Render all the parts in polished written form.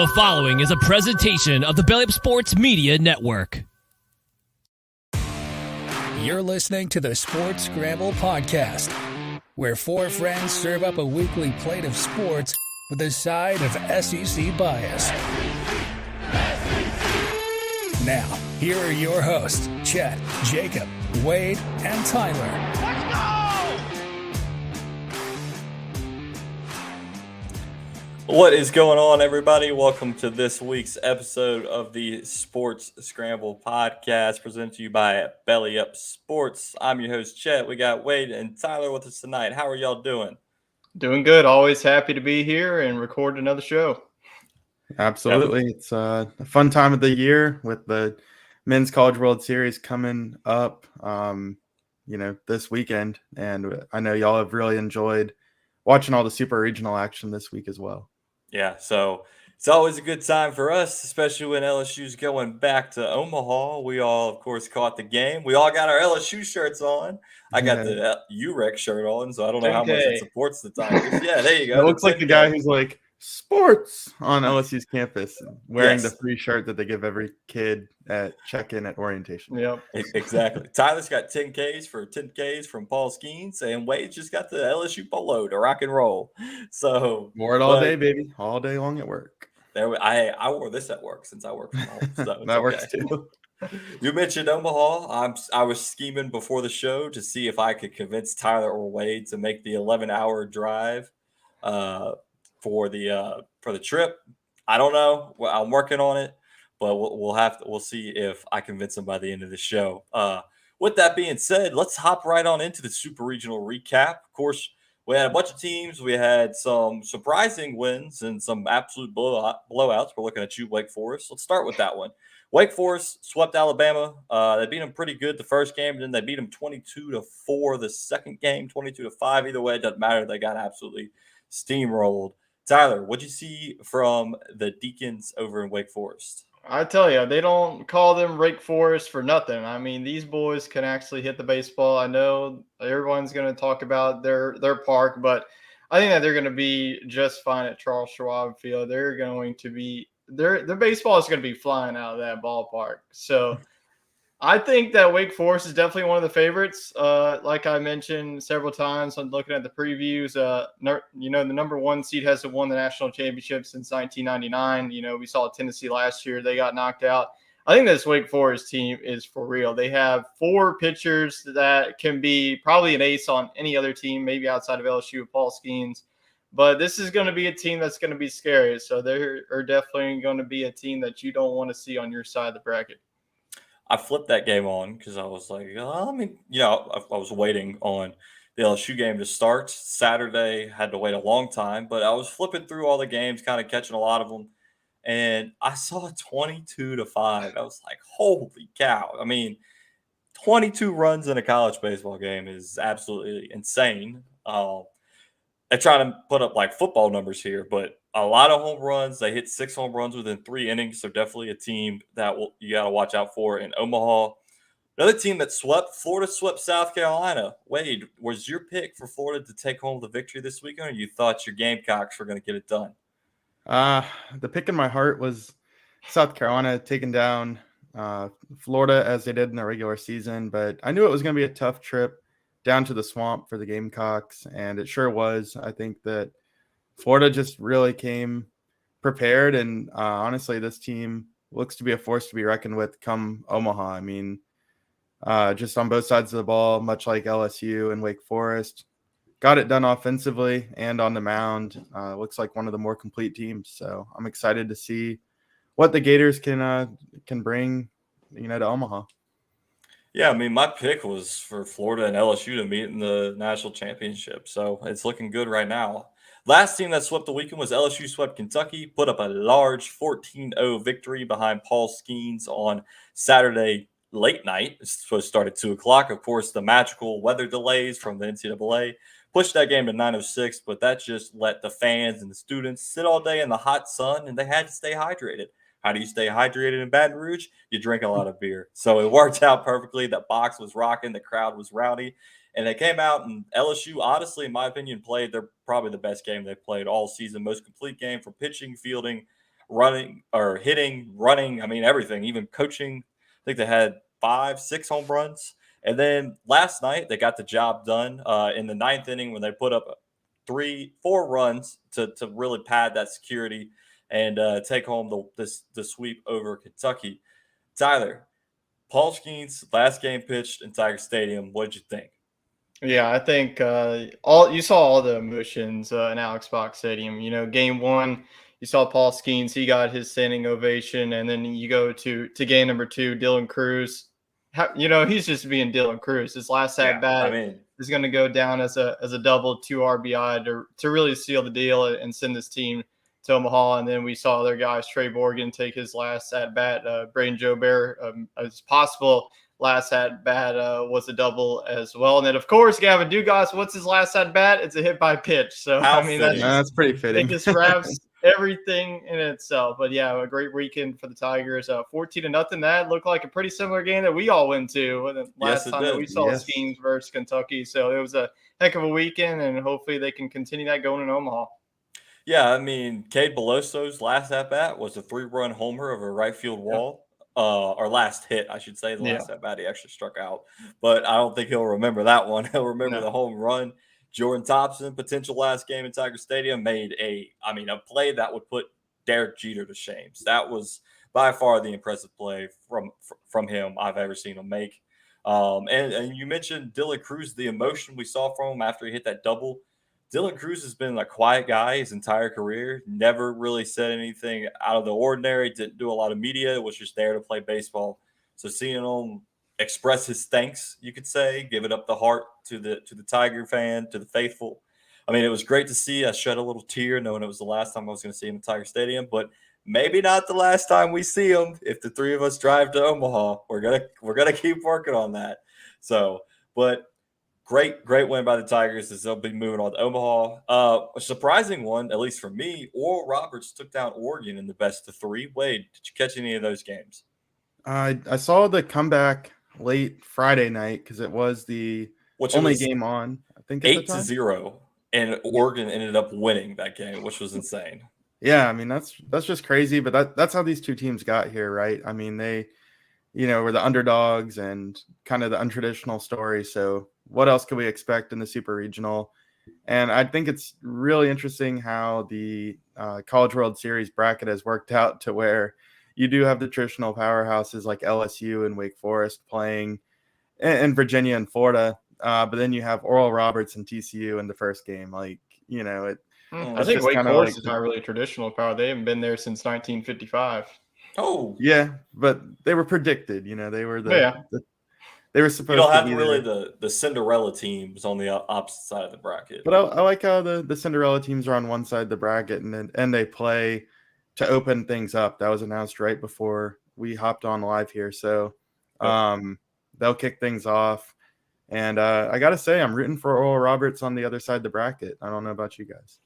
The following is a presentation of the Belly Up Sports Media Network. You're listening to the Sports Scramble podcast, where four friends serve up a weekly plate of sports with a side of SEC bias. Now, here are your hosts, Chet, Jacob, Wade, and Tyler. Let's go! What is going on, everybody? Welcome to this week's episode of the Sports Scramble podcast, presented to you by Belly Up Sports. I'm your host, Chet. We got Wade and Tyler with us tonight. How are y'all doing? Doing good. Always happy to be here and record another show. Absolutely. It's a fun time of the year with the Men's College World Series coming up, this weekend. And I know y'all have really enjoyed watching all the super regional action this week as well. Yeah, so it's always a good time for us, especially when LSU's going back to Omaha. We all, of course, caught the game. We all got our LSU shirts on. I got the UREC shirt on, so I don't know how much it supports the Tigers. Yeah, there you go. It looks like the guy who's like, sports on LSU's campus, wearing the free shirt that they give every kid at check-in at orientation. Yep, exactly. Tyler's got 10Ks from Paul Skeens, and Wade's just got the LSU polo to rock and roll. So wore it all day, baby, all day long at work. I wore this at work since I work from home. So that works too. You mentioned Omaha. I was scheming before the show to see if I could convince Tyler or Wade to make the 11-hour drive for the trip. I don't know. I'm working on it, but we'll see if I convince them by the end of the show. With that being said, let's hop right on into the super regional recap. Of course, we had a bunch of teams. We had some surprising wins and some absolute blowouts. We're looking at you, Wake Forest. Let's start with that one. Wake Forest swept Alabama. They beat them pretty good the first game, and then they beat them 22-4 the second game, 22-5. Either way, it doesn't matter. They got absolutely steamrolled. Tyler, what'd you see from the Deacons over in Wake Forest? I tell you, they don't call them Wake Forest for nothing. I mean, these boys can actually hit the baseball. I know everyone's going to talk about their park, but I think that they're going to be just fine at Charles Schwab Field. They're going to be their baseball is going to be flying out of that ballpark. So I think that Wake Forest is definitely one of the favorites. Like I mentioned several times when looking at the previews, the number one seed hasn't won the national championship since 1999. We saw Tennessee last year. They got knocked out. I think this Wake Forest team is for real. They have four pitchers that can be probably an ace on any other team, maybe outside of LSU with Paul Skeens. But this is going to be a team that's going to be scary. So they're definitely going to be a team that you don't want to see on your side of the bracket. I flipped that game on because I was like, I was waiting on the LSU game to start. Saturday, had to wait a long time, but I was flipping through all the games, kind of catching a lot of them, and I saw 22-5. I was like, holy cow. I mean, 22 runs in a college baseball game is absolutely insane. They're trying to put up like football numbers here, but a lot of home runs. They hit 6 home runs within 3 innings. So definitely a team that you got to watch out for in Omaha. Another team that swept, Florida swept South Carolina. Wade, was your pick for Florida to take home the victory this weekend, or you thought your Gamecocks were going to get it done? The pick in my heart was South Carolina taking down Florida as they did in the regular season, but I knew it was going to be a tough trip down to the swamp for the Gamecocks, and it sure was. I think that Florida just really came prepared, and honestly, this team looks to be a force to be reckoned with come Omaha. I mean, just on both sides of the ball, much like LSU and Wake Forest, got it done offensively and on the mound. Looks like one of the more complete teams. So I'm excited to see what the Gators can bring, to Omaha. Yeah, I mean, my pick was for Florida and LSU to meet in the national championship, so it's looking good right now. Last team that swept the weekend was LSU swept Kentucky, put up a large 14-0 victory behind Paul Skeens on Saturday late night. It's supposed to start at 2 o'clock. Of course, the magical weather delays from the NCAA pushed that game to 9:06, but that just let the fans and the students sit all day in the hot sun, and they had to stay hydrated. How do you stay hydrated in Baton Rouge? You drink a lot of beer. So it worked out perfectly. The box was rocking. The crowd was rowdy. And they came out, and LSU, honestly, in my opinion, played probably the best game they've played all season. Most complete game for pitching, fielding, running or hitting, running. I mean, everything, even coaching. I think they had 5-6 home runs. And then last night they got the job done in the ninth inning when they put up 3-4 runs to really pad that security and take home the sweep over Kentucky. Tyler, Paul Skeens last game pitched in Tiger Stadium. What did you think? Yeah, I think you saw all the emotions in Alex Box Stadium. Game one, you saw Paul Skeens, he got his standing ovation, and then you go to game number two, Dylan Cruz. He's just being Dylan Cruz. His last at bat is going to go down as a double, 2 RBI to really seal the deal and send this team to Omaha. And then we saw other guys, Trey Morgan, take his last at bat. Braden Joubert, as possible last at bat was a double as well. And then of course Gavin Dugas, what's his last at bat? It's a hit by pitch. So that's pretty fitting. It just wraps everything in itself. But yeah, a great weekend for the Tigers. 14-0. That looked like a pretty similar game that we all went to last time that we saw Skeens versus Kentucky. So it was a heck of a weekend, and hopefully they can continue that going in Omaha. Yeah, I mean, Cade Beloso's last at bat was a 3-run homer over a right field wall. Or last hit, I should say. The last at bat he actually struck out, but I don't think he'll remember that one. He'll remember the home run. Jordan Thompson, potential last game in Tiger Stadium, made a play that would put Derek Jeter to shame. So that was by far the impressive play from him I've ever seen him make. And you mentioned Dylan Cruz, the emotion we saw from him after he hit that double. Dylan Cruz has been a quiet guy his entire career, never really said anything out of the ordinary, didn't do a lot of media, was just there to play baseball. So seeing him express his thanks, you could say, give it up the heart to the Tiger fan, to the faithful. I mean, it was great to see. I shed a little tear knowing it was the last time I was going to see him in Tiger Stadium, but maybe not the last time we see him. If the three of us drive to Omaha, we're gonna keep working on that. So, but Great win by the Tigers as they'll be moving on to Omaha. A surprising one, at least for me, Oral Roberts took down Oregon in the best of 3. Wade, did you catch any of those games? I saw the comeback late Friday night because it was the only game on. I think 8-0, and Oregon ended up winning that game, which was insane. Yeah, I mean that's just crazy, but that's how these two teams got here, right? I mean they, were the underdogs and kind of the untraditional story. So what else could we expect in the Super Regional? And I think it's really interesting how the College World Series bracket has worked out to where you do have the traditional powerhouses like LSU and Wake Forest playing in Virginia and Florida. But then you have Oral Roberts and TCU in the first game. I think Wake Forest is not really a traditional power. They haven't been there since 1955. Oh, yeah, but they were predicted. They were they were supposed to be. You don't have really the Cinderella teams on the opposite side of the bracket. But I like how the Cinderella teams are on one side of the bracket and they play to open things up. That was announced right before we hopped on live here. So they'll kick things off. And I got to say, I'm rooting for Oral Roberts on the other side of the bracket. I don't know about you guys.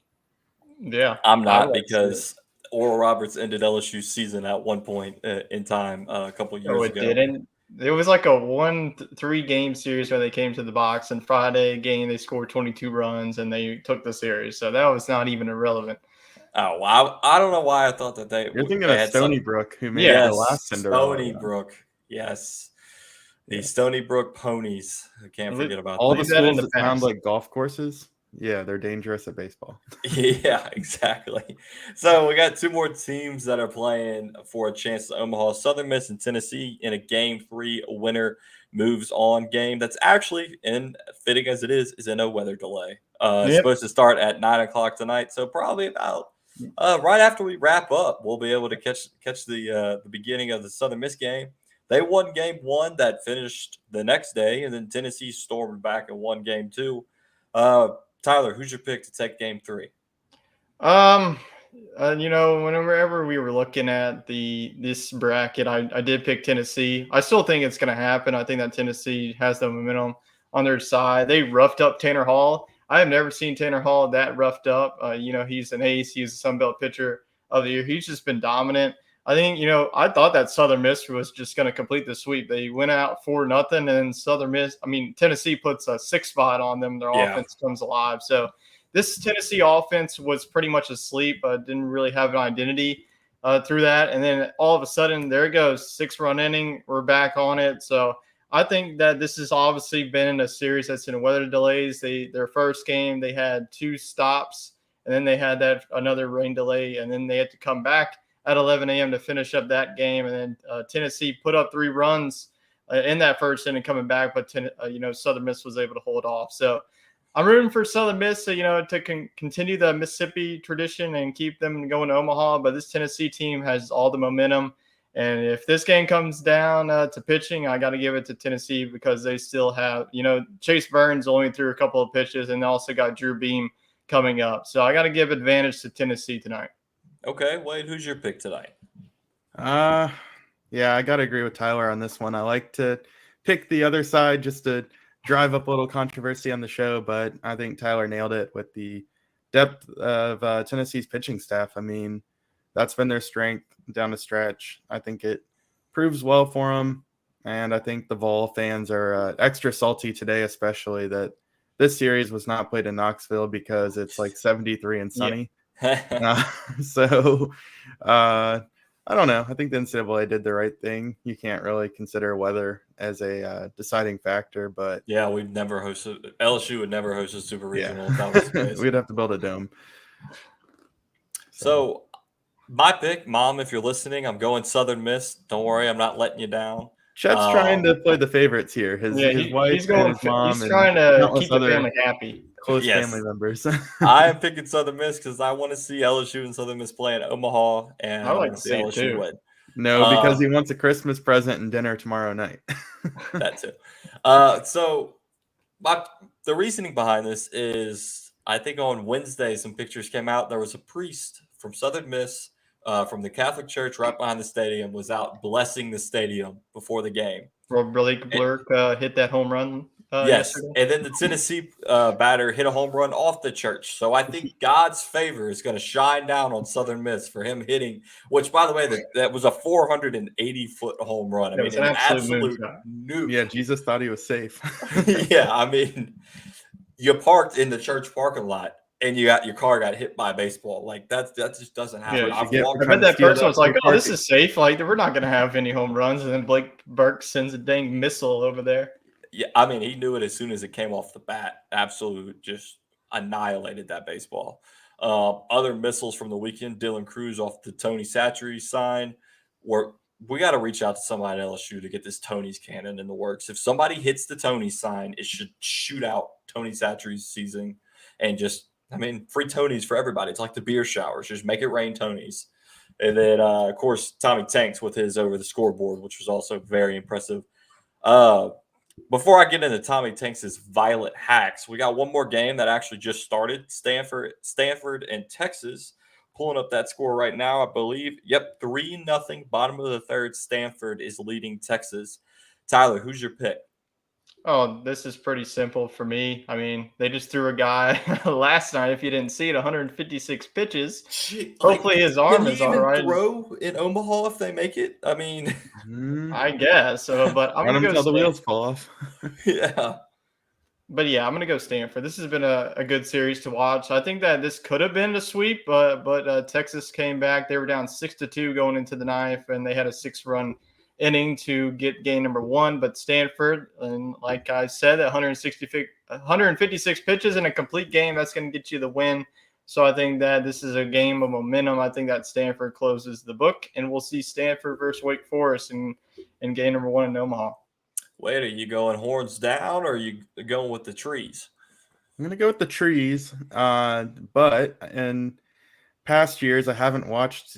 Yeah. I'm not, because Oral Roberts ended LSU's season at one point in time a couple years ago. It didn't. It was like a 1-3 game series where they came to the box, and Friday game they scored 22 runs and they took the series. So that was not even irrelevant. Oh, wow. I don't know why I thought that You're thinking of Stony Brook, who made the last Cinderella. Stony Brook, yes. The Stony Brook Ponies. I can't forget about all the schools that sound like golf courses. Yeah, they're dangerous at baseball. Yeah, exactly. So we got 2 more teams that are playing for a chance to Omaha. Southern Miss and Tennessee in a Game 3 winner moves on game. That's actually, and fitting as it is in a weather delay. It's supposed to start at 9 o'clock tonight. So probably about right after we wrap up, we'll be able to catch the beginning of the Southern Miss game. They won Game 1 that finished the next day, and then Tennessee stormed back and won Game 2. Tyler, who's your pick to take Game 3? Whenever we were looking at this bracket, I did pick Tennessee. I still think it's going to happen. I think that Tennessee has the momentum on their side. They roughed up Tanner Hall. I have never seen Tanner Hall that roughed up. He's an ace. He's a Sun Belt pitcher of the year. He's just been dominant. I think, I thought that Southern Miss was just going to complete the sweep. They went out 4-0, and Tennessee puts a 6 spot on them. Their offense comes alive. So this Tennessee offense was pretty much asleep, didn't really have an identity. through that. And then all of a sudden, there it goes, 6-run inning. We're back on it. So I think that this has obviously been a series that's in weather delays. Their first game, they had 2 stops, and then they had that another rain delay, and then they had to come back at 11 a.m. to finish up that game. And then Tennessee put up 3 runs in that first inning coming back, but Southern Miss was able to hold off. So I'm rooting for Southern Miss, to continue the Mississippi tradition and keep them going to Omaha. But this Tennessee team has all the momentum. And if this game comes down to pitching, I got to give it to Tennessee because they still have, Chase Burns only threw a couple of pitches, and they also got Drew Beam coming up. So I got to give advantage to Tennessee tonight. Okay, Wade, who's your pick tonight? Yeah, I got to agree with Tyler on this one. I like to pick the other side just to drive up a little controversy on the show, but I think Tyler nailed it with the depth of Tennessee's pitching staff. I mean, that's been their strength down the stretch. I think it proves well for them, and I think the Vol fans are extra salty today, especially that this series was not played in Knoxville because it's like 73 and sunny. Yeah. I don't know. I think the NCAA did the right thing. You can't really consider weather as a deciding factor, but yeah, LSU would never host a super regional. Yeah. We'd have to build a dome. So my pick, Mom, if you're listening, I'm going Southern Miss. Don't worry, I'm not letting you down. Chet's trying to play the favorites here. His wife and his mom. He's trying to keep the family happy. Close family members. I am picking Southern Miss because I want to see LSU and Southern Miss play in Omaha, and I like to see LSU win. No, because he wants a Christmas present and dinner tomorrow night. That's it. So the reasoning behind this is I think on Wednesday some pictures came out. There was a priest from Southern Miss from the Catholic Church right behind the stadium was out blessing the stadium before the game. Blake Blurk hit that home run. Yes, yesterday. and then the Tennessee batter hit a home run off the church. So I think God's favor is going to shine down on Southern Miss for him hitting, which, by the way, that was a 480-foot home run. I mean, an absolute nuke. Yeah, Jesus thought he was safe. Yeah, I mean, you parked in the church parking lot, and your car got hit by a baseball. Like that just doesn't happen. Yeah, I bet that person was like, "Oh, this is safe. Like, we're not going to have any home runs." And then Blake Burke sends a dang missile over there. Yeah, I mean, he knew it as soon as it came off the bat. Absolutely just annihilated that baseball. Other missiles from the weekend, Dylan Cruz off the Tony Satchery sign. We got to reach out to somebody at LSU to get this Tony's cannon in the works. If somebody hits the Tony sign, it should shoot out Tony Satchery's season and just, free Tonys for everybody. It's like the beer showers. Just make it rain Tonys. And then, of course, Tommy Tanks with his over the scoreboard, which was also very impressive. Before I get into Tommy Tanks' Violet Hacks, we got one more game that actually just started. Stanford and Texas. Pulling up that score right now, I believe. Yep, 3-0, bottom of the third. Stanford is leading Texas. Tyler, who's your pick? Oh, this is pretty simple for me. I mean, they just threw a guy last night, if you didn't see it, 156 pitches. Hopefully his arm is all right. Throw in Omaha if they make it? I mean, I guess. But I'm going to go until the wheels fall off. Yeah. But yeah, I'm going to go Stanford. This has been a good series to watch. I think that this could have been a sweep, but Texas came back. They were down 6-2 going into the ninth, and they had a 6-run inning to get game number 1. But Stanford, and like I said, 156 pitches in a complete game, that's going to get you the win. So I think that this is a game of momentum. I think that Stanford closes the book, and we'll see Stanford versus Wake Forest in game number 1 in Omaha. Wait, are you going horns down or are you going with the trees? I'm going to go with the trees, but in past years, I haven't watched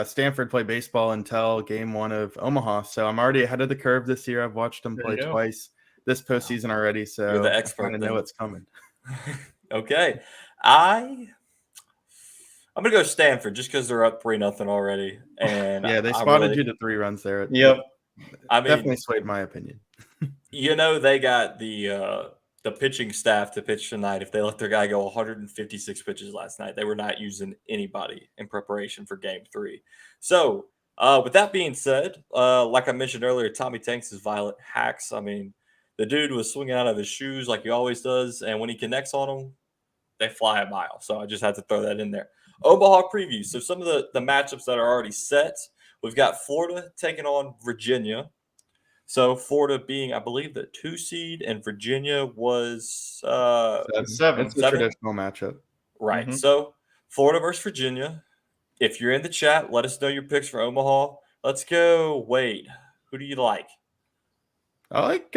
Stanford play baseball until game 1 of Omaha, so I'm already ahead of the curve this year. I've watched them play twice this postseason already, so you're the expert. I know what's coming. Okay. I'm going to go Stanford just because they're up 3-0 already. And yeah, they spotted you to 3 runs there. Yep. Definitely swayed my opinion. They got the pitching staff to pitch tonight. If they let their guy go 156 pitches last night, they were not using anybody in preparation for game 3. So with that being said, like I mentioned earlier, Tommy Tanks' Violet Hacks. I mean, the dude was swinging out of his shoes like he always does. And when he connects on them, they fly a mile. So I just had to throw that in there. Omaha preview. So some of the matchups that are already set. We've got Florida taking on Virginia. So Florida being, I believe, the 2 seed, and Virginia was Seven. It's a 7. traditional matchup. Right. Mhm. So Florida versus Virginia. If you're in the chat, let us know your picks for Omaha. Let's go, Wade. Who do you like? I like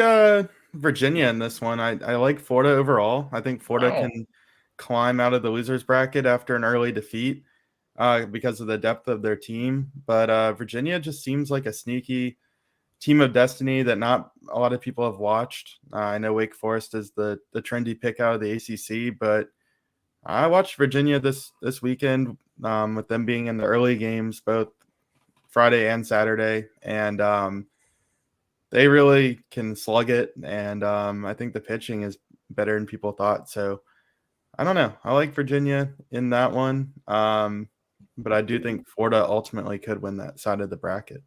Virginia in this one. I like Florida overall. I think Florida Wow. can climb out of the losers bracket after an early defeat because of the depth of their team. But Virginia just seems like a sneaky team of destiny that not a lot of people have watched. I know Wake Forest is the trendy pick out of the ACC, but I watched Virginia this weekend with them being in the early games, both Friday and Saturday, and they really can slug it. And I think the pitching is better than people thought. So I don't know. I like Virginia in that one, but I do think Florida ultimately could win that side of the bracket.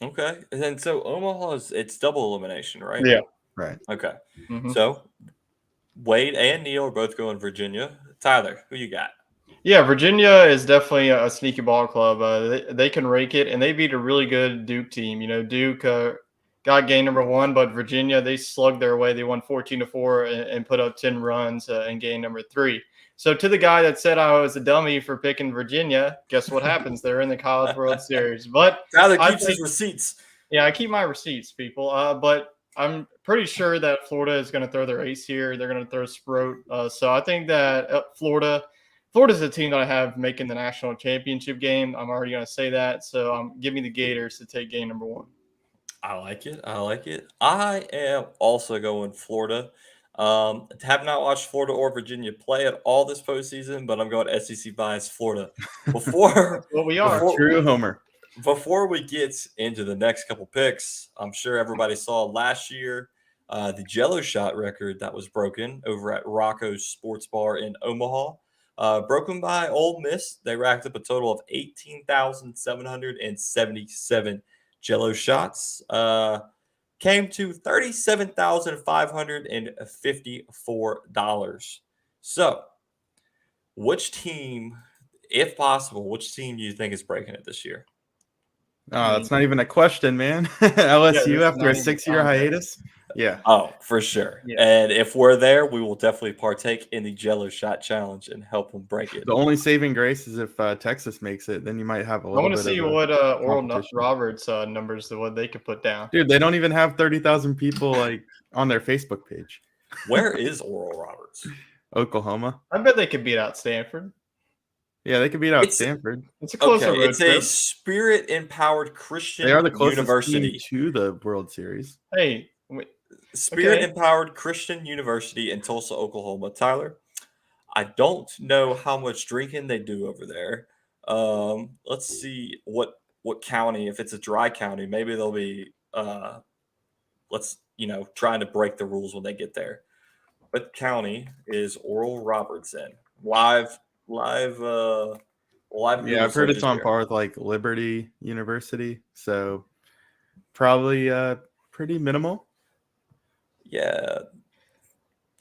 Okay. And then so Omaha it's double elimination, right? Yeah. Right. Okay. Mhm. So Wade and Neil are both going Virginia. Tyler, who you got? Yeah, Virginia is definitely a sneaky ball club. They can rake it, and they beat a really good Duke team. Duke got game number 1, but Virginia, they slugged their way. They won 14-4 and put up 10 runs in game number 3. So to the guy that said I was a dummy for picking Virginia, guess what happens? They're in the College World Series. But Tyler I keeps think, his receipts. yeah, I keep my receipts, people. But I'm pretty sure that Florida is going to throw their ace here. They're going to throw Sproat. So I think that Florida's a team that I have making the national championship game. I'm already going to say that. So give me the Gators to take game number 1. I like it. I like it. I am also going Florida. Have not watched Florida or Virginia play at all this postseason, but I'm going SEC bias Florida. Before That's what we are. before, True homer. before we get into the next couple picks, I'm sure everybody saw last year the Jello shot record that was broken over at Rocco's Sports Bar in Omaha. Broken by Ole Miss. They racked up a total of 18,777 Jello shots. Came to $37,554. So, which team, if possible, which team do you think is breaking it this year? That's not even a question, man. Yeah, LSU this is after not a even 6-year contest. hiatus. Yeah. Oh, for sure. Yeah. And if we're there, we will definitely partake in the Jello shot challenge and help them break it. The only saving grace is if Texas makes it, then you might have a I little want bit to see of what Oral competition. Roberts numbers what they could put down. Dude, they don't even have 30,000 people like on their Facebook page. Where is Oral Roberts? Oklahoma. I bet they could beat out Stanford. Yeah, they could beat out It's- Stanford. It's a closer Okay, road it's a trip. spirit-empowered Christian They are the closest university. team to the World Series. Hey, Spirit-empowered Christian University in Tulsa, Oklahoma. Tyler, I don't know how much drinking they do over there. Let's see what county. If it's a dry county, maybe they'll be trying to break the rules when they get there. What county is Oral Roberts in? Live. Yeah, Google I've heard it's searches on here. par with like Liberty University, so probably pretty minimal. Yeah.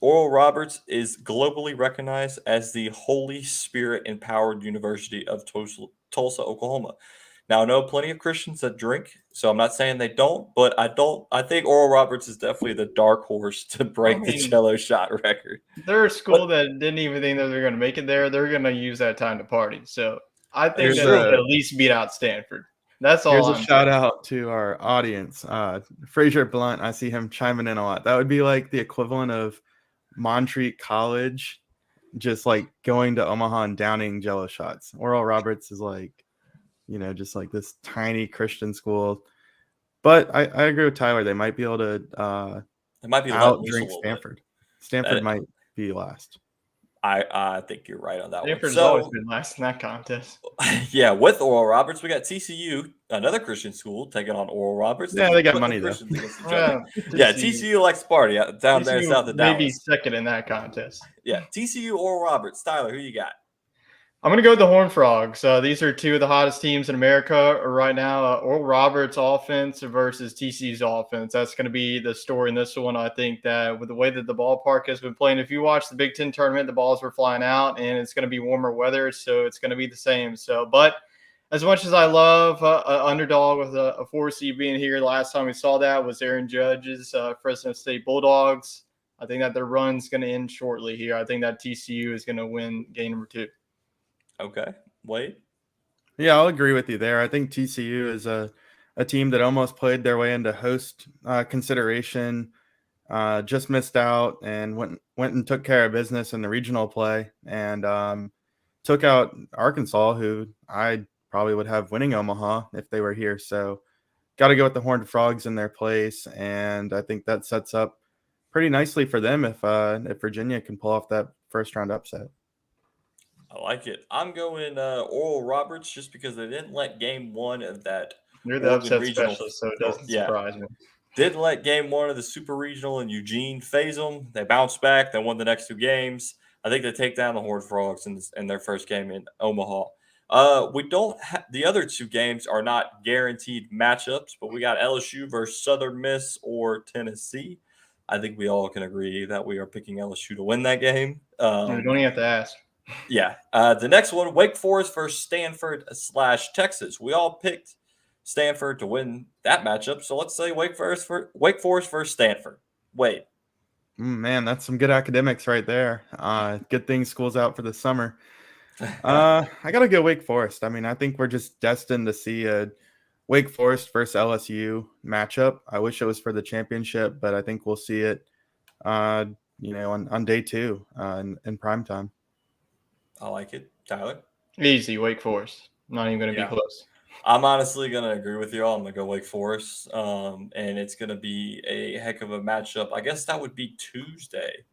Oral Roberts is globally recognized as the Holy Spirit Empowered University of Tulsa, Oklahoma. Now, I know plenty of Christians that drink, so I'm not saying they don't, but I think Oral Roberts is definitely the dark horse to break the Jello shot record. they're a school that didn't even think that they're going to make it there. They're going to use that time to party. So I think Here's that they could at least beat out Stanford. That's all. Here's I'm a shout saying. out to our audience. Fraser Blunt, I see him chiming in a lot. That would be like the equivalent of Montreat College just like going to Omaha and downing Jello shots. Oral Roberts is like, just like this tiny Christian school. But I agree with Tyler. They might be able to It might be let loose a outdrink little Stanford. bit. Stanford might be last. I think you're right on that Stanford's one. always been last in that contest. Yeah, with Oral Roberts, we got TCU, another Christian school, taking on Oral Roberts. Yeah, they got put the money, though. Christians against each other. Yeah, Yeah, TCU likes to party down there TCU south of maybe Dallas. second in that contest. Yeah, TCU, Oral Roberts. Tyler, who you got? I'm going to go with the Horned Frogs. These are two of the hottest teams in America right now. Oral Roberts' offense versus TCU's offense. That's going to be the story in this one. I think that with the way that the ballpark has been playing, if you watch the Big Ten tournament, the balls were flying out, and it's going to be warmer weather, so it's going to be the same. But as much as I love an underdog with a 4 seed being here, last time we saw that was Aaron Judge's Fresno State Bulldogs. I think that their run's going to end shortly here. I think that TCU is going to win game number 2. Okay. Wade? Yeah, I'll agree with you there. I think TCU is a team that almost played their way into host consideration, just missed out and went and took care of business in the regional play and took out Arkansas, who I probably would have winning Omaha if they were here. So got to go with the Horned Frogs in their place, and I think that sets up pretty nicely for them if Virginia can pull off that first round upset. I like it. I'm going Oral Roberts just because they didn't let game 1 of that You're the Oregon upset regional. specialist, so it doesn't surprise me. Didn't let game 1 of the Super Regional in Eugene phase them. They bounced back. They won the next 2 games. I think they take down the Horned Frogs in their first game in Omaha. We don't the other 2 games are not guaranteed matchups, but we got LSU versus Southern Miss or Tennessee. I think we all can agree that we are picking LSU to win that game. You don't even have to ask. Yeah. The next one, Wake Forest versus Stanford/Texas. We all picked Stanford to win that matchup. So let's say Wake Forest versus Stanford. Wade. Man, that's some good academics right there. Good thing school's out for the summer. I got to go Wake Forest. I mean, I think we're just destined to see a Wake Forest versus LSU matchup. I wish it was for the championship, but I think we'll see it, on day 2 in prime time. I like it. Tyler? Easy, Wake Forest. Not even going to be close. I'm honestly going to agree with you all. I'm going to go Wake Forest, and it's going to be a heck of a matchup. I guess that would be Tuesday.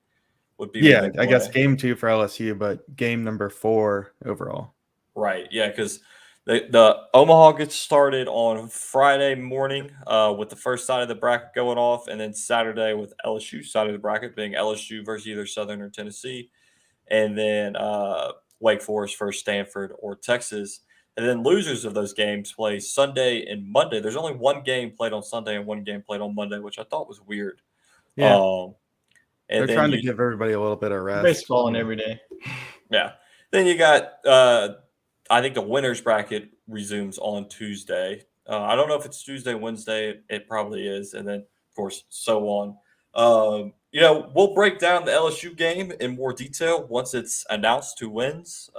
I guess game 2 for LSU, but game number 4 overall. Right, yeah, because the Omaha gets started on Friday morning with the first side of the bracket going off, and then Saturday with LSU side of the bracket being LSU versus either Southern or Tennessee. And then Wake Forest versus Stanford or Texas. And then losers of those games play Sunday and Monday. There's only 1 game played on Sunday and 1 game played on Monday, which I thought was weird. Yeah. They're trying to give everybody a little bit of rest. Baseball every day. Yeah. Then you got, I think the winner's bracket resumes on Tuesday. I don't know if it's Tuesday, Wednesday. It probably is. And then, of course, so on. We'll break down the LSU game in more detail once it's announced who wins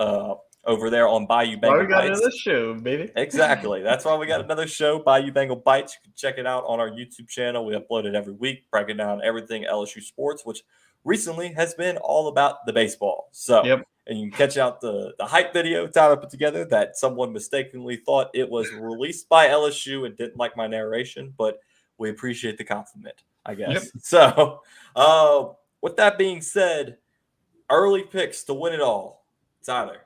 over there on Bayou Bengal Bites. We got another show, baby. Exactly. That's why we got another show, Bayou Bengal Bites. You can check it out on our YouTube channel. We upload it every week, breaking down everything LSU sports, which recently has been all about the baseball. And you can catch out the hype video Tyler put together that someone mistakenly thought it was released by LSU and didn't like my narration, but we appreciate the compliment, I guess. So, with that being said, early picks to win it all. Tyler.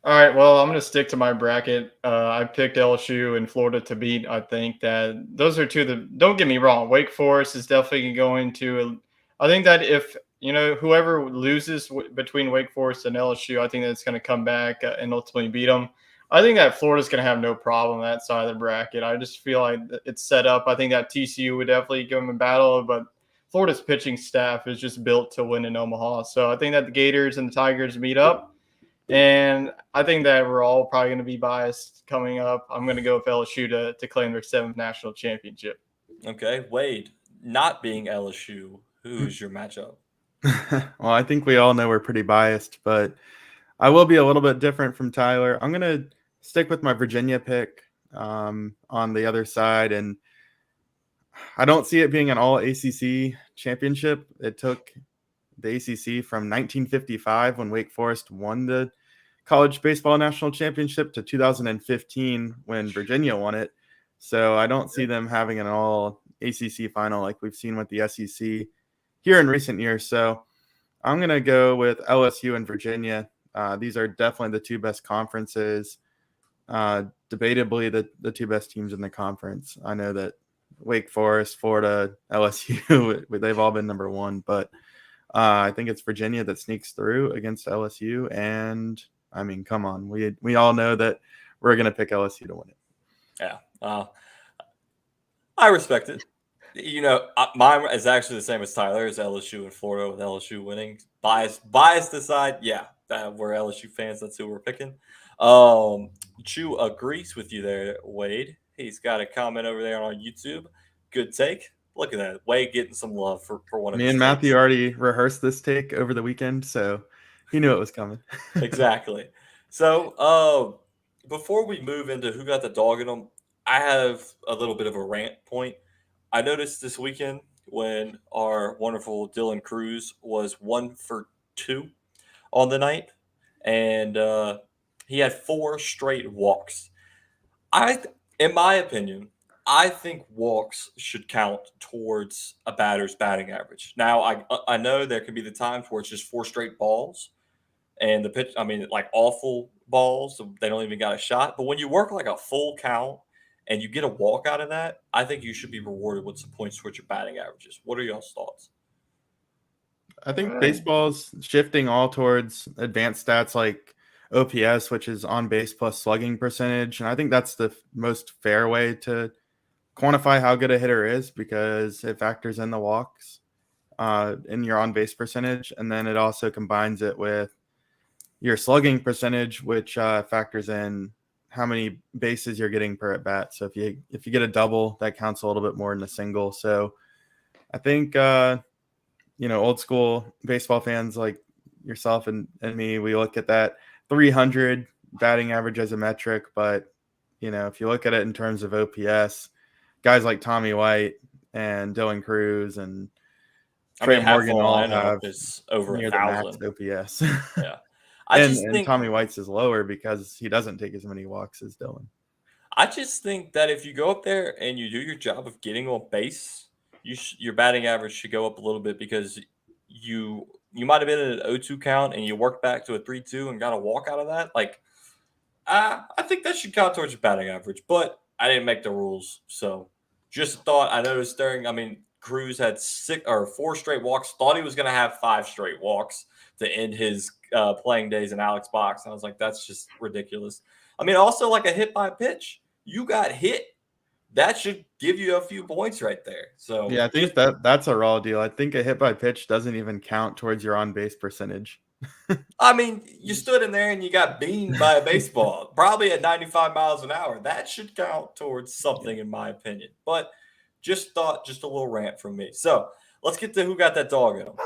All right, well, I'm going to stick to my bracket. I picked LSU and Florida to beat. I think that those are 2 don't get me wrong. Wake Forest is definitely going to – I think that if, whoever loses between Wake Forest and LSU, I think that's going to come back and ultimately beat them. I think that Florida's going to have no problem on that side of the bracket. I just feel like it's set up. I think that TCU would definitely give them a battle, but Florida's pitching staff is just built to win in Omaha. So I think that the Gators and the Tigers meet up. And I think that we're all probably going to be biased coming up. I'm going to go with LSU to claim their 7th national championship. Okay. Wade, not being LSU, who's your matchup? Well, I think we all know we're pretty biased, but I will be a little bit different from Tyler. I'm going to stick with my Virginia pick on the other side. And I don't see it being an all ACC championship. It took the ACC from 1955 when Wake Forest won the college baseball national championship to 2015 when Virginia won it. So I don't see them having an all ACC final like we've seen with the SEC here in recent years. So I'm going to go with LSU and Virginia. These are definitely the 2 best conferences, debatably the 2 best teams in the conference. I know that Wake Forest, Florida, LSU, they've all been number 1, but I think it's Virginia that sneaks through against LSU, and I mean, come on. We all know that we're going to pick LSU to win it. Yeah. I respect it. Mine is actually the same as Tyler, is LSU and Florida, with LSU winning. Biased aside, yeah, we're LSU fans. That's who we're picking. Chu agrees with you there, Wade. He's got a comment over there on YouTube. Good take. Look at that. Wade getting some love for one of Me his and Matthew takes. already rehearsed this take over the weekend, so he knew it was coming. Exactly. So, before we move into who got the dog in them, I have a little bit of a rant point. I noticed this weekend when our wonderful Dylan Cruz was 1 for 2 on the night, and he had 4 straight walks. In my opinion, I think walks should count towards a batter's batting average. Now, I know there could be the times where it's just 4 straight balls, and the pitch, I mean, like awful balls, so they don't even got a shot. But when you work like a full count and you get a walk out of that, I think you should be rewarded with some points towards your batting averages. What are y'all's thoughts? I think baseball's shifting all towards advanced stats like OPS, which is on base plus slugging percentage. And I think that's the most fair way to quantify how good a hitter is, because it factors in the walks in your on base percentage. And then it also combines it with your slugging percentage, which factors in how many bases you're getting per at bat. So if you get a double, that counts a little bit more than a single. So I think old school baseball fans like yourself and me, we look at that 300 batting average as a metric. But if you look at it in terms of OPS, guys like Tommy White and Dylan Cruz and Trey Morgan all have is over near 1,000 the max OPS. Yeah. And Tommy White's is lower because he doesn't take as many walks as Dylan. I just think that if you go up there and you do your job of getting on base, your batting average should go up a little bit, because you might have been at an 0-2 count and you worked back to a 3-2 and got a walk out of that. Like, I think that should count towards your batting average, but I didn't make the rules. So just thought, I noticed Cruz had 4 straight walks, thought he was going to have 5 straight walks to end his playing days in Alex Box. And I was like, that's just ridiculous. I mean, also like a hit by pitch, you got hit. That should give you a few points right there. So yeah, I think that's a raw deal. I think a hit by pitch doesn't even count towards your on base percentage. I mean, you stood in there and you got beamed by a baseball, probably at 95 miles an hour. That should count towards something, in my opinion. But just a little rant from me. So let's get to who got that dog in them.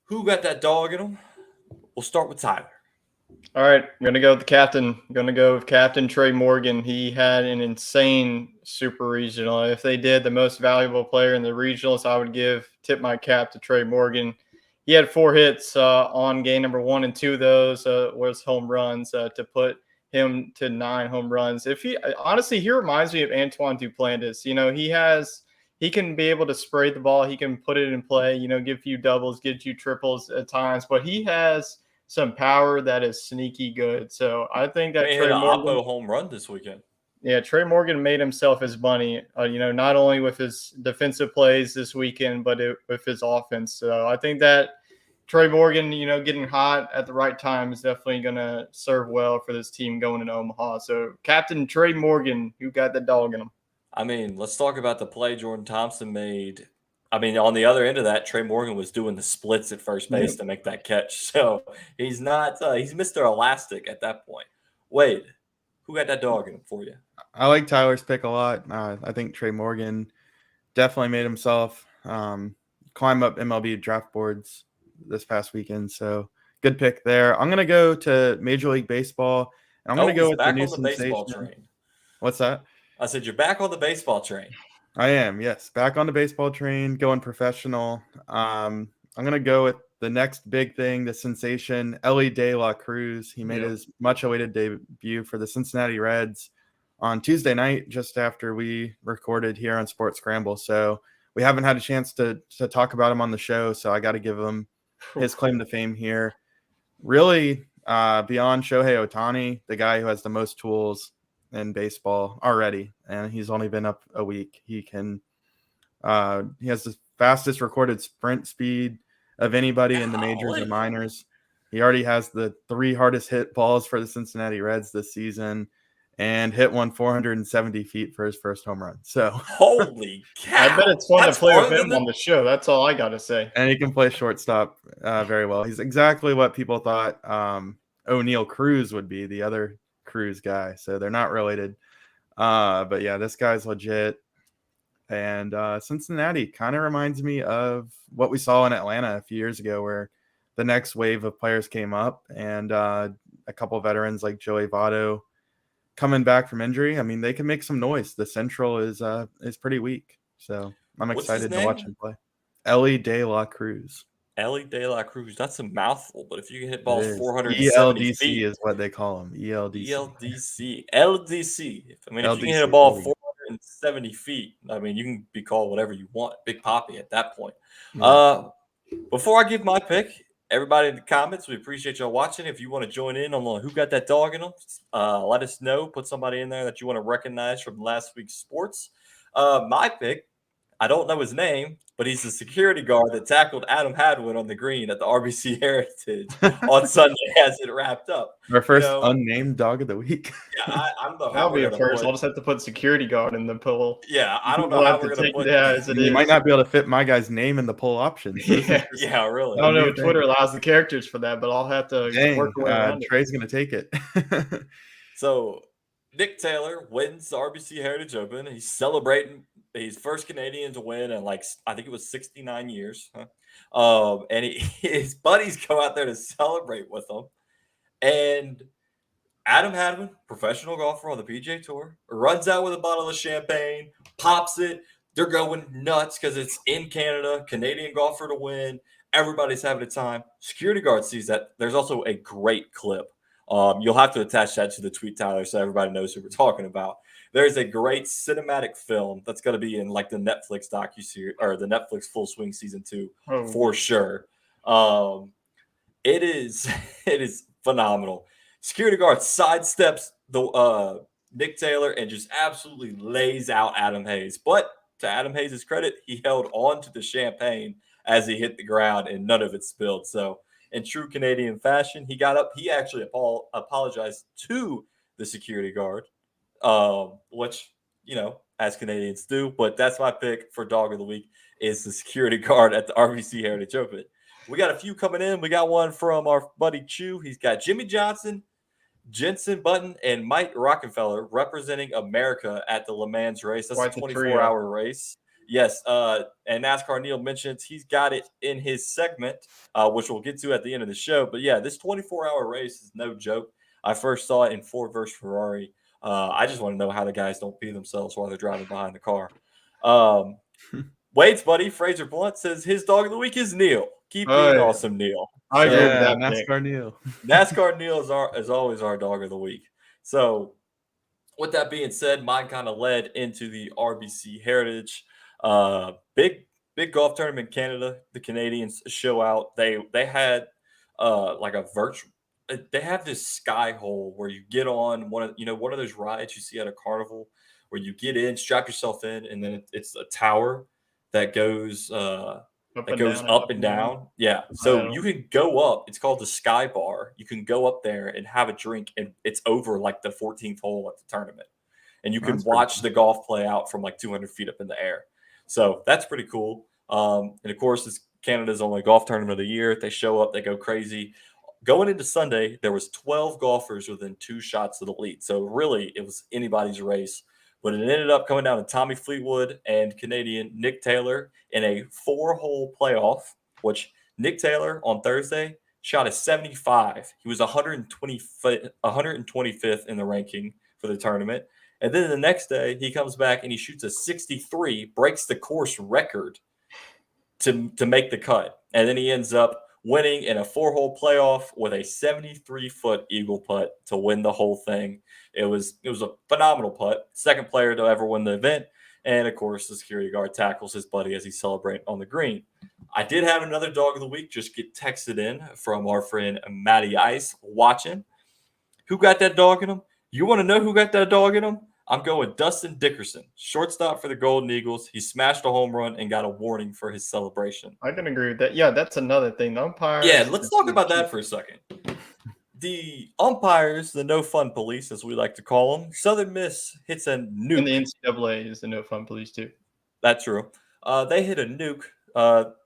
Who got that dog in them? We'll start with Tyler. All right, I'm going to go with the captain. I'm going to go with Captain Trey Morgan. He had an insane super regional. If they did the most valuable player in the regionals, I would tip my cap to Trey Morgan. He had 4 hits on game number 1 and 2 of those was home runs to put him to 9 home runs. He reminds me of Antoine Duplantis. He can be able to spray the ball. He can put it in play, give you doubles, give you triples at times, but he has some power that is sneaky good. So I think that Trey Morgan home run this weekend. Yeah, Trey Morgan made himself his money, not only with his defensive plays this weekend, but with his offense. So I think that Trey Morgan, getting hot at the right time is definitely going to serve well for this team going into Omaha. So Captain Trey Morgan, who got the dog in him. I mean, let's talk about the play Jordan Thompson made. I mean, on the other end of that, Trey Morgan was doing the splits at first base to make that catch. So he's not he's Mr. Elastic at that point. Wade, who got that dog in him for you? I like Tyler's pick a lot. I think Trey Morgan definitely made himself climb up MLB draft boards this past weekend. So good pick there. I'm going to go to Major League Baseball. And I'm going to go with the new sensation. Train. What's that? I said you're back on the baseball train. I am, yes. Back on the baseball train, going professional. I'm going to go with the next big thing, the sensation, Elly De La Cruz. He made his much-awaited debut for the Cincinnati Reds on Tuesday night, just after we recorded here on Sports Scramble. So we haven't had a chance to talk about him on the show, so I got to give him his claim to fame here. Really, beyond Shohei Ohtani, the guy who has the most tools in baseball already, and he's only been up a week. He can He has the fastest recorded sprint speed of anybody in the majors or Golly. minors. He already has the 3 hardest hit balls for the Cincinnati Reds this season and hit one 470 feet for his first home run. So Holy cow. I bet it's fun That's to play with farther him than on the show. That's all I got to say. and he can play shortstop very well. He's exactly what people thought O'Neal Cruz would be, the other Cruz guy. So they're not related. But yeah, this guy's legit. And Cincinnati kind of reminds me of what we saw in Atlanta a few years ago, where the next wave of players came up and a couple of veterans like Joey Votto coming back from injury. I mean, they can make some noise. The Central is pretty weak. So I'm What's his excited to watch name? him play. Ellie De La Cruz. Ellie De La Cruz. That's a mouthful, but if you can hit balls It is. 470 ELDC feet. is what they call him. ELDC. ELDC. LDC. I mean, if you can hit a LDC, ball there you go. 470 feet, I mean, you can be called whatever you want. Big Poppy at that point. Yeah. Before I give my pick, everybody in the comments, we appreciate y'all watching. If you want to join in on who got that dog in them, let us know. Put somebody in there that you want to recognize from last week's sports. My pick, I don't know his name, but he's the security guard that tackled Adam Hadwin on the green at the RBC Heritage on Sunday as it wrapped up. Our first unnamed dog of the week. Yeah, I'm the That'll be a gonna first. put- I'll just have to put security guard in the poll. Yeah, I don't know We'll how have we're to gonna take put it as it You is. might not be able to fit my guy's name in the poll options. So this is Yeah, really. I don't know new if thing. Twitter allows the characters for that, but I'll have to Dang, work away around it. Trey's gonna take it. So Nick Taylor wins the RBC Heritage Open. He's celebrating. He's first Canadian to win in I think it was 69 years. And his buddies go out there to celebrate with him. And Adam Hadwin, professional golfer on the PGA Tour, runs out with a bottle of champagne, pops it. They're going nuts because it's in Canada, Canadian golfer to win. Everybody's having a time. Security guard sees that. There's also a great clip. You'll have to attach that to the tweet, Tyler, so everybody knows who we're talking about. There's a great cinematic film that's going to be in the Netflix docuseries or the Netflix Full Swing Season 2 for sure. It is phenomenal. Security guard sidesteps the Nick Taylor and just absolutely lays out Adam Hayes. But to Adam Hayes' credit, he held on to the champagne as he hit the ground and none of it spilled. So in true Canadian fashion, he got up. He actually apologized to the security guard, which, as Canadians do. But that's my pick for Dog of the Week is the security guard at the RBC Heritage Open. We got a few coming in. We got one from our buddy Chew. He's got Jimmy Johnson, Jensen Button, and Mike Rockefeller representing America at the Le Mans race. That's a 24-hour race. Yes, and NASCAR Neil mentions he's got it in his segment, which we'll get to at the end of the show. But yeah, this 24-hour race is no joke. I first saw it in Ford versus Ferrari. I just want to know how the guys don't pee themselves while they're driving behind the car. Wade's buddy, Fraser Blunt, says his dog of the week is Neil. Keep being awesome, Neil. I agree with that. NASCAR Neil. NASCAR Neil is always our dog of the week. So with that being said, mine kind of led into the RBC Heritage. Big golf tournament in Canada. The Canadians show out. They had like a virtual. They have this sky hole where you get on one of those rides you see at a carnival where you get in, strap yourself in, and then it's a tower that goes up and down. Yeah. So you can go up. It's called the Sky Bar. You can go up there and have a drink, and it's over like the 14th hole at the tournament. And you can watch the golf play out from like 200 feet up in the air. So that's pretty cool. And of course, it's Canada's only golf tournament of the year. They show up, they go crazy. Going into Sunday, there was 12 golfers within 2 shots of the lead. So really, it was anybody's race. But it ended up coming down to Tommy Fleetwood and Canadian Nick Taylor in a 4-hole playoff, which Nick Taylor on Thursday shot a 75. He was 125th in the ranking for the tournament. And then the next day, he comes back and he shoots a 63, breaks the course record to make the cut. And then he ends up winning in a 4-hole playoff with a 73-foot eagle putt to win the whole thing. It was a phenomenal putt. Second player to ever win the event. And, of course, the security guard tackles his buddy as he celebrates on the green. I did have another dog of the week just get texted in from our friend Matty Ice watching. Who got that dog in him? You want to know who got that dog in him? I'm going Dustin Dickerson, shortstop for the Golden Eagles. He smashed a home run and got a warning for his celebration. I can agree with that. Yeah, that's another thing. The Yeah, umpires. let's talk about that for a second. The umpires, the no fun police, as we like to call them, Southern Miss hits a nuke. And the NCAA is the no fun police too. That's true. They hit a nuke.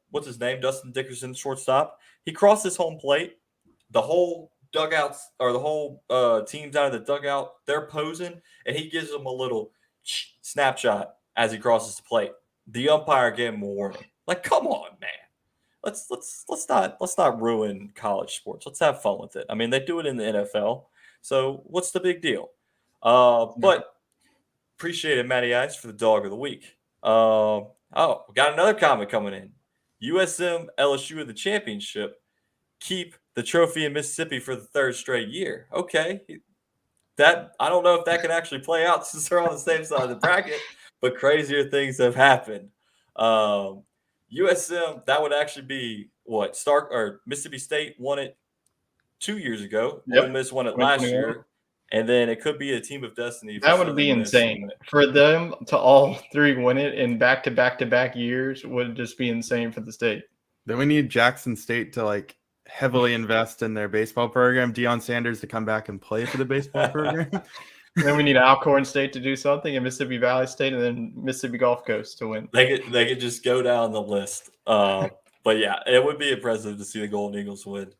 What's his name? Dustin Dickerson, shortstop. He crosses home plate. The whole dugouts or the whole team's out of the dugout. They're posing, and he gives them a little snapshot as he crosses the plate. The umpire gave him a warning. Like, come on, man. Let's not ruin college sports. Let's have fun with it. I mean, they do it in the NFL. So what's the big deal? But appreciate it, Matty Ice, for the dog of the week. We got another comment coming in. USM LSU in the championship. Keep the trophy in Mississippi for the third straight year. Okay. That I don't know if that can actually play out since they're on the same side of the bracket, but crazier things have happened. USM, that would actually be what Stark or Mississippi State won it 2 years ago. Yep. Ole Miss won it last 2021. year, and then it could be a team of destiny. That would be insane for them to all three win it in back to back years. Would just be insane for the state. Then we need Jackson State to like heavily invest in their baseball program. Deion Sanders to come back and play for the baseball program. Then we need Alcorn State to do something, and Mississippi Valley State, and then Mississippi Gulf Coast to win. They could just go down the list. But yeah, it would be impressive to see the Golden Eagles win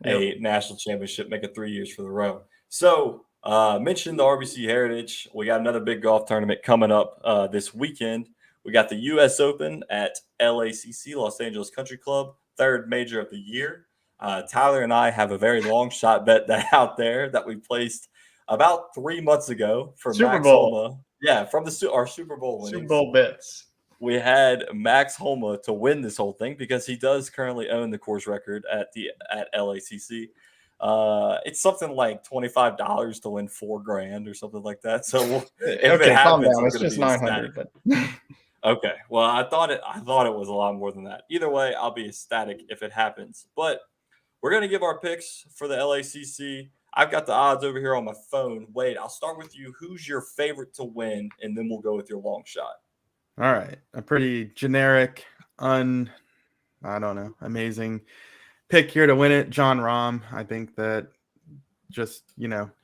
a national championship, make it 3 years for the row. So mentioned the RBC Heritage. We got another big golf tournament coming up this weekend. We got the U.S. Open at LACC, Los Angeles Country Club, third major of the year. Tyler and I have a very long shot bet that out there that we placed about 3 months ago for Super Max Bowl. Homa. Yeah, from our Super Bowl winnings. Super Bowl bets. We had Max Homa to win this whole thing because he does currently own the course record at LACC. It's something like $25 to win $4,000 or something like that. So if it happens, calm down. It's just 900. But okay. Well, I thought it was a lot more than that. Either way, I'll be ecstatic if it happens. But we're gonna give our picks for the LACC. I've got the odds over here on my phone. Wade, I'll start with you. Who's your favorite to win? And then we'll go with your long shot. All right. A pretty generic, amazing pick here to win it. John Rahm. I think that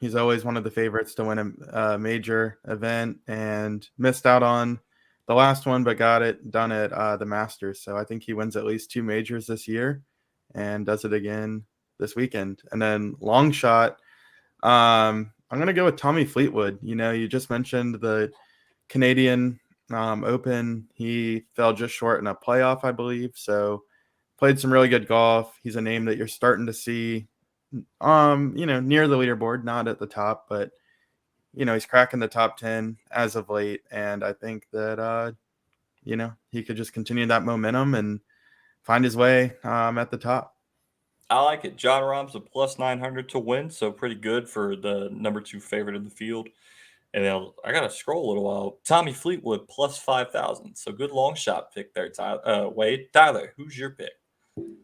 he's always one of the favorites to win a major event and missed out on the last one, but got it done at the Masters. So I think he wins at least 2 majors this year and does it again this weekend. And then long shot, I'm going to go with Tommy Fleetwood. You just mentioned the Canadian Open. He fell just short in a playoff, I believe. So played some really good golf. He's a name that you're starting to see, near the leaderboard, not at the top, but he's cracking the top 10 as of late. And I think that, he could just continue that momentum and find his way at the top. I like it. John Rahm's a plus 900 to win, so pretty good for the number 2 favorite in the field. And then I got to scroll a little while. Tommy Fleetwood plus 5,000. So good long shot pick there, Tyler. Wade. Tyler, who's your pick?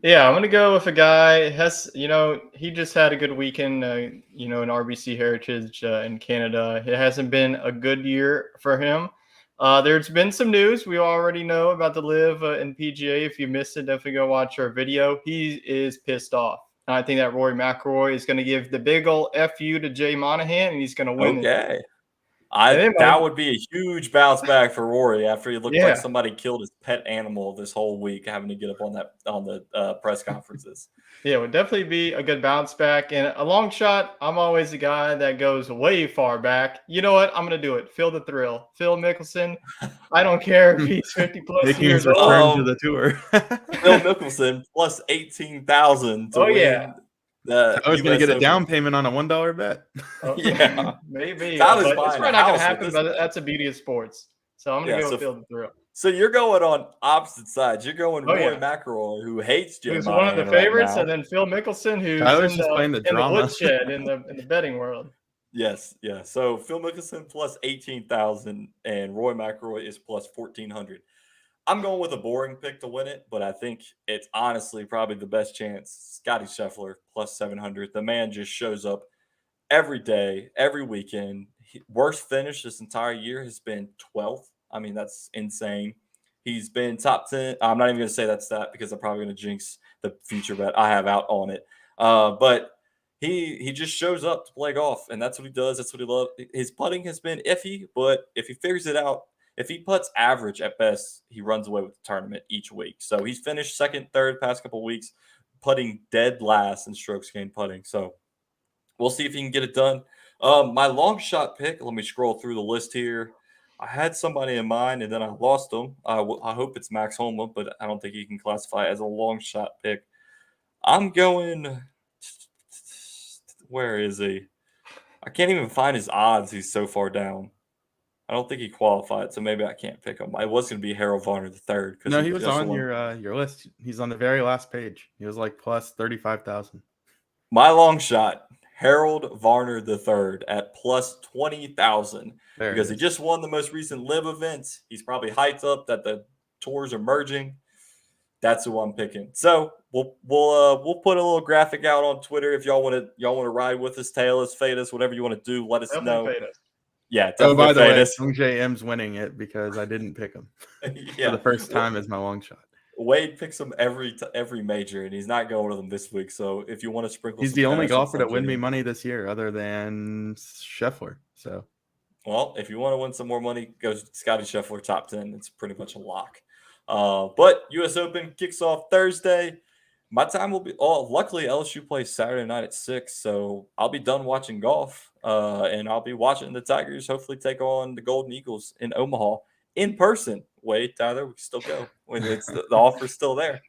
Yeah, I'm going to go with a guy. He just had a good weekend, in RBC Heritage in Canada. It hasn't been a good year for him. There's been some news. We already know about the Live in PGA. If you missed it, definitely go watch our video. He is pissed off. And I think that Rory McIlroy is going to give the big old FU to Jay Monahan, and he's going to win it. Okay. That would be a huge bounce back for Rory after he looked like somebody killed his pet animal this whole week, having to get up on the press conferences. Yeah, it would definitely be a good bounce back. And a long shot, I'm always the guy that goes way far back. You know what? I'm going to do it. Feel the thrill. Phil Mickelson. I don't care if he's 50-plus years old. To the tour. Phil Mickelson plus 18,000 to win. I was going to get a down payment on a $1 bet. Yeah, maybe. It's probably not going to happen, but that's the beauty of sports. So I'm going to go with Phil the Thrill. So you're going on opposite sides. You're going Rory McIlroy, who hates Jay Who's Monahan one of the favorites, right, and then Phil Mickelson, who's in the woodshed in the betting world. Yes, yeah. So Phil Mickelson plus 18,000, and Rory McIlroy is plus 1,400. I'm going with a boring pick to win it, but I think it's honestly probably the best chance. Scotty Scheffler plus 700. The man just shows up every day, every weekend. worst finish this entire year has been 12th. I mean, that's insane. He's been top 10. I'm not even going to say that's that because I'm probably going to jinx the future bet I have out on it. But he just shows up to play golf, and that's what he does. That's what he loves. His putting has been iffy, but if he figures it out, if he puts average at best, he runs away with the tournament each week. So he's finished second, third past couple of weeks, putting dead last in strokes gained putting. So we'll see if he can get it done. My long shot pick, let me scroll through the list here. I had somebody in mind, and then I lost him. I hope it's Max Homa, but I don't think he can classify as a long shot pick. I'm going – where is he? I can't even find his odds. He's so far down. I don't think he qualified, so maybe I can't pick him. I was going to be Harold Varner III. No, he was on your list. He's on the very last page. He was like plus 35,000. My long shot, Harold Varner III at plus 20,000 because he just won the most recent live events. He's probably hyped up that the tours are merging. That's who I'm picking. So we'll put a little graphic out on Twitter if y'all want to ride with us, tail us, fade us, whatever you want to do. Let us know. Fade us. Yeah, definitely. Oh, by the way, us. Sung J M's winning it because I didn't pick him Yeah. for the first time as my long shot. Wade picks him every major, and he's not going to them this week. So if you want to sprinkle, he's the only golfer to win me money this year, other than Scheffler. So, well, if you want to win some more money, go Scotty Scheffler top 10. It's pretty much a lock. But U.S. Open kicks off Thursday. My time will be. Oh, luckily LSU plays Saturday night at 6, so I'll be done watching golf, and I'll be watching the Tigers hopefully take on the Golden Eagles in Omaha in person. Wait, Tyler, we can still go. It's the offer's still there.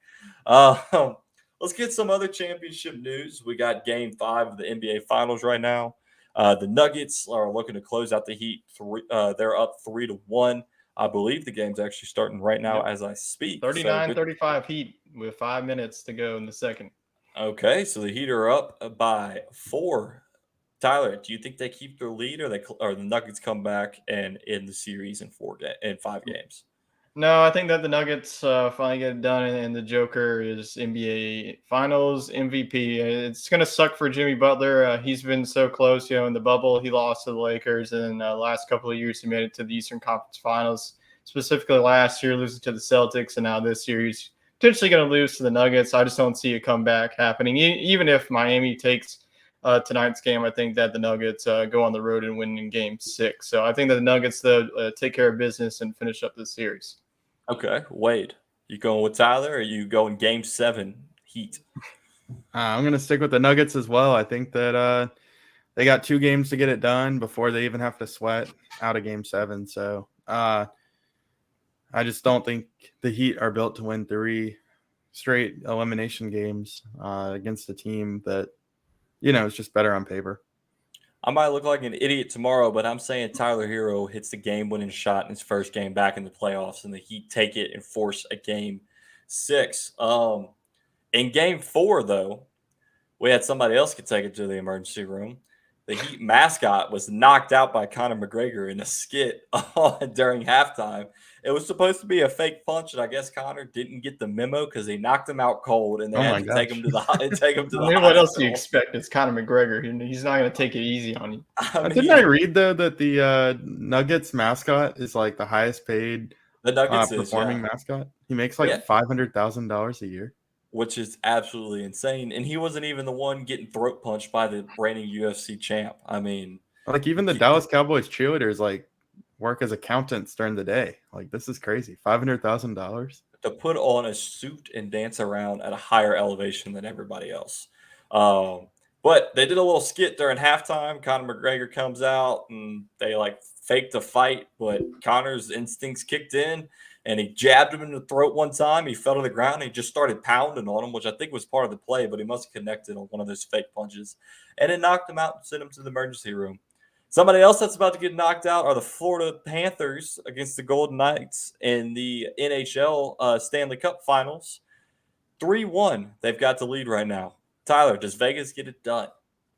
Let's get some other championship news. We got Game 5 of the NBA Finals right now. The Nuggets are looking to close out the Heat. They're up 3-1. I believe the game's actually starting right now as I speak. 39-35 Heat with 5 minutes to go in the second. Okay, so the Heat are up by 4. Tyler, do you think they keep their lead, or the Nuggets come back and end the series in 5 games? No, I think that the Nuggets finally get it done, and the Joker is NBA Finals MVP. It's going to suck for Jimmy Butler. He's been so close, in the bubble. He lost to the Lakers, and the last couple of years he made it to the Eastern Conference Finals, specifically last year losing to the Celtics, and now this year he's potentially going to lose to the Nuggets. I just don't see a comeback happening. Even if Miami takes tonight's game, I think that the Nuggets go on the road and win in Game 6. So I think that the Nuggets, take care of business and finish up the series. Okay, Wade, you going with Tyler, or are you going Game 7 Heat? I'm going to stick with the Nuggets as well. I think that they got 2 games to get it done before they even have to sweat out of Game 7. So I just don't think the Heat are built to win 3 straight elimination games against a team that, is just better on paper. I might look like an idiot tomorrow, but I'm saying Tyler Hero hits the game-winning shot in his first game back in the playoffs, and the Heat take it and force a Game 6. In Game 4, though, we had somebody else could take it to the emergency room. The Heat mascot was knocked out by Conor McGregor in a skit during halftime. It was supposed to be a fake punch, and I guess Conor didn't get the memo because they knocked him out cold, and they had to take him to the hospital. What else do you expect? It's Conor McGregor. He's not going to take it easy on you. Didn't I read, though, that the Nuggets mascot is like the highest paid performing mascot? He makes like $500,000 a year. Which is absolutely insane. And he wasn't even the one getting throat punched by the reigning UFC champ. I mean, like even the Dallas Cowboys cheerleaders work as accountants during the day. Like, this is crazy. $500,000 to put on a suit and dance around at a higher elevation than everybody else. But they did a little skit during halftime. Conor McGregor comes out and they faked a fight, but Conor's instincts kicked in. And he jabbed him in the throat one time. He fell to the ground. And he just started pounding on him, which I think was part of the play, but he must have connected on one of those fake punches. And it knocked him out and sent him to the emergency room. Somebody else that's about to get knocked out are the Florida Panthers against the Golden Knights in the NHL Stanley Cup Finals. 3-1. They've got the lead right now. Tyler, does Vegas get it done?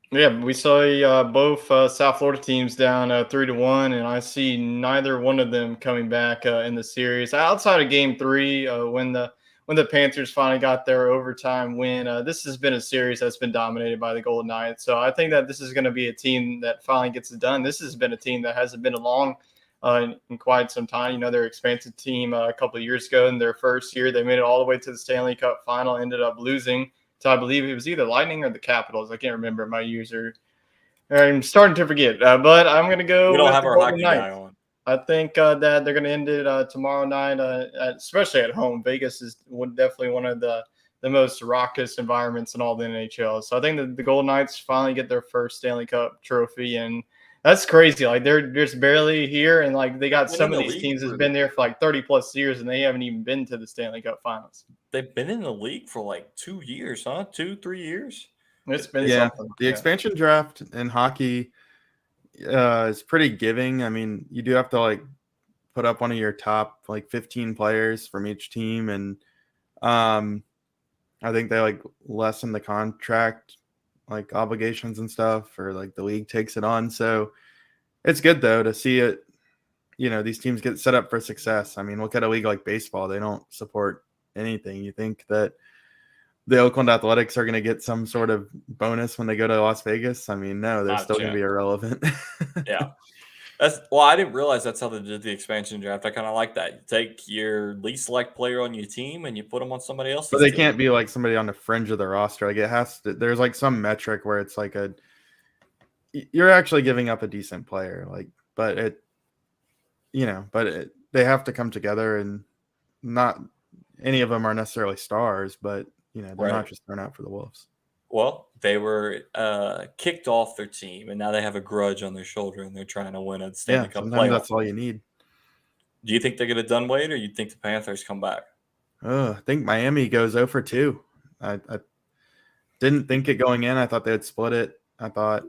Yeah, we saw both South Florida teams down 3-1, and I see neither one of them coming back in the series outside of Game 3 when the when the Panthers finally got their overtime win. This has been a series that's been dominated by the Golden Knights. So I think that this is going to be a team that finally gets it done. This has been a team that hasn't been along in quite some time. You know, their expansive team a couple of years ago in their first year, they made it all the way to the Stanley Cup final, ended up losing to, I believe it was either Lightning or the Capitals. I can't remember. My years I'm starting to forget. But I'm going to go We don't with have the our Golden hockey Knights. guy on. I think that they're going to end it tomorrow night, especially at home. Vegas is definitely one of the most raucous environments in all the NHL. So I think that the Golden Knights finally get their first Stanley Cup trophy, and that's crazy. Like they're just barely here, and like they got some of these teams that's been there for like 30+ years, and they haven't even been to the Stanley Cup Finals. They've been in the league for like 2 years, huh? 2-3 years. It's been something. The expansion draft in hockey is pretty giving. I mean, you do have to like put up one of your top like 15 players from each team, and I think they like lessen the contract like obligations and stuff, or like the league takes it on. So it's good though to see it. You know, these teams get set up for success. I mean, look at a league like baseball; they don't support anything. You think that the Oakland Athletics are going to get some sort of bonus when they go to Las Vegas? I mean, no, they're still going to be irrelevant. Yeah. I didn't realize that's how they did the expansion draft. I kind of like that. You take your least select player on your team and you put them on somebody else's But they team. can't be like somebody on the fringe of the roster. Like it has to, there's like some metric where it's like you're actually giving up a decent player. Like, but it, they have to come together, and not any of them are necessarily stars, but they're not just thrown out for the Wolves. Well, they were kicked off their team, and now they have a grudge on their shoulder, and they're trying to win a Stanley Cup sometimes playoff. that's all you need. Do you think they get it done, Wade, or you think the Panthers come back? I think Miami goes 0-2. I didn't think it going in. I thought they would split it. I thought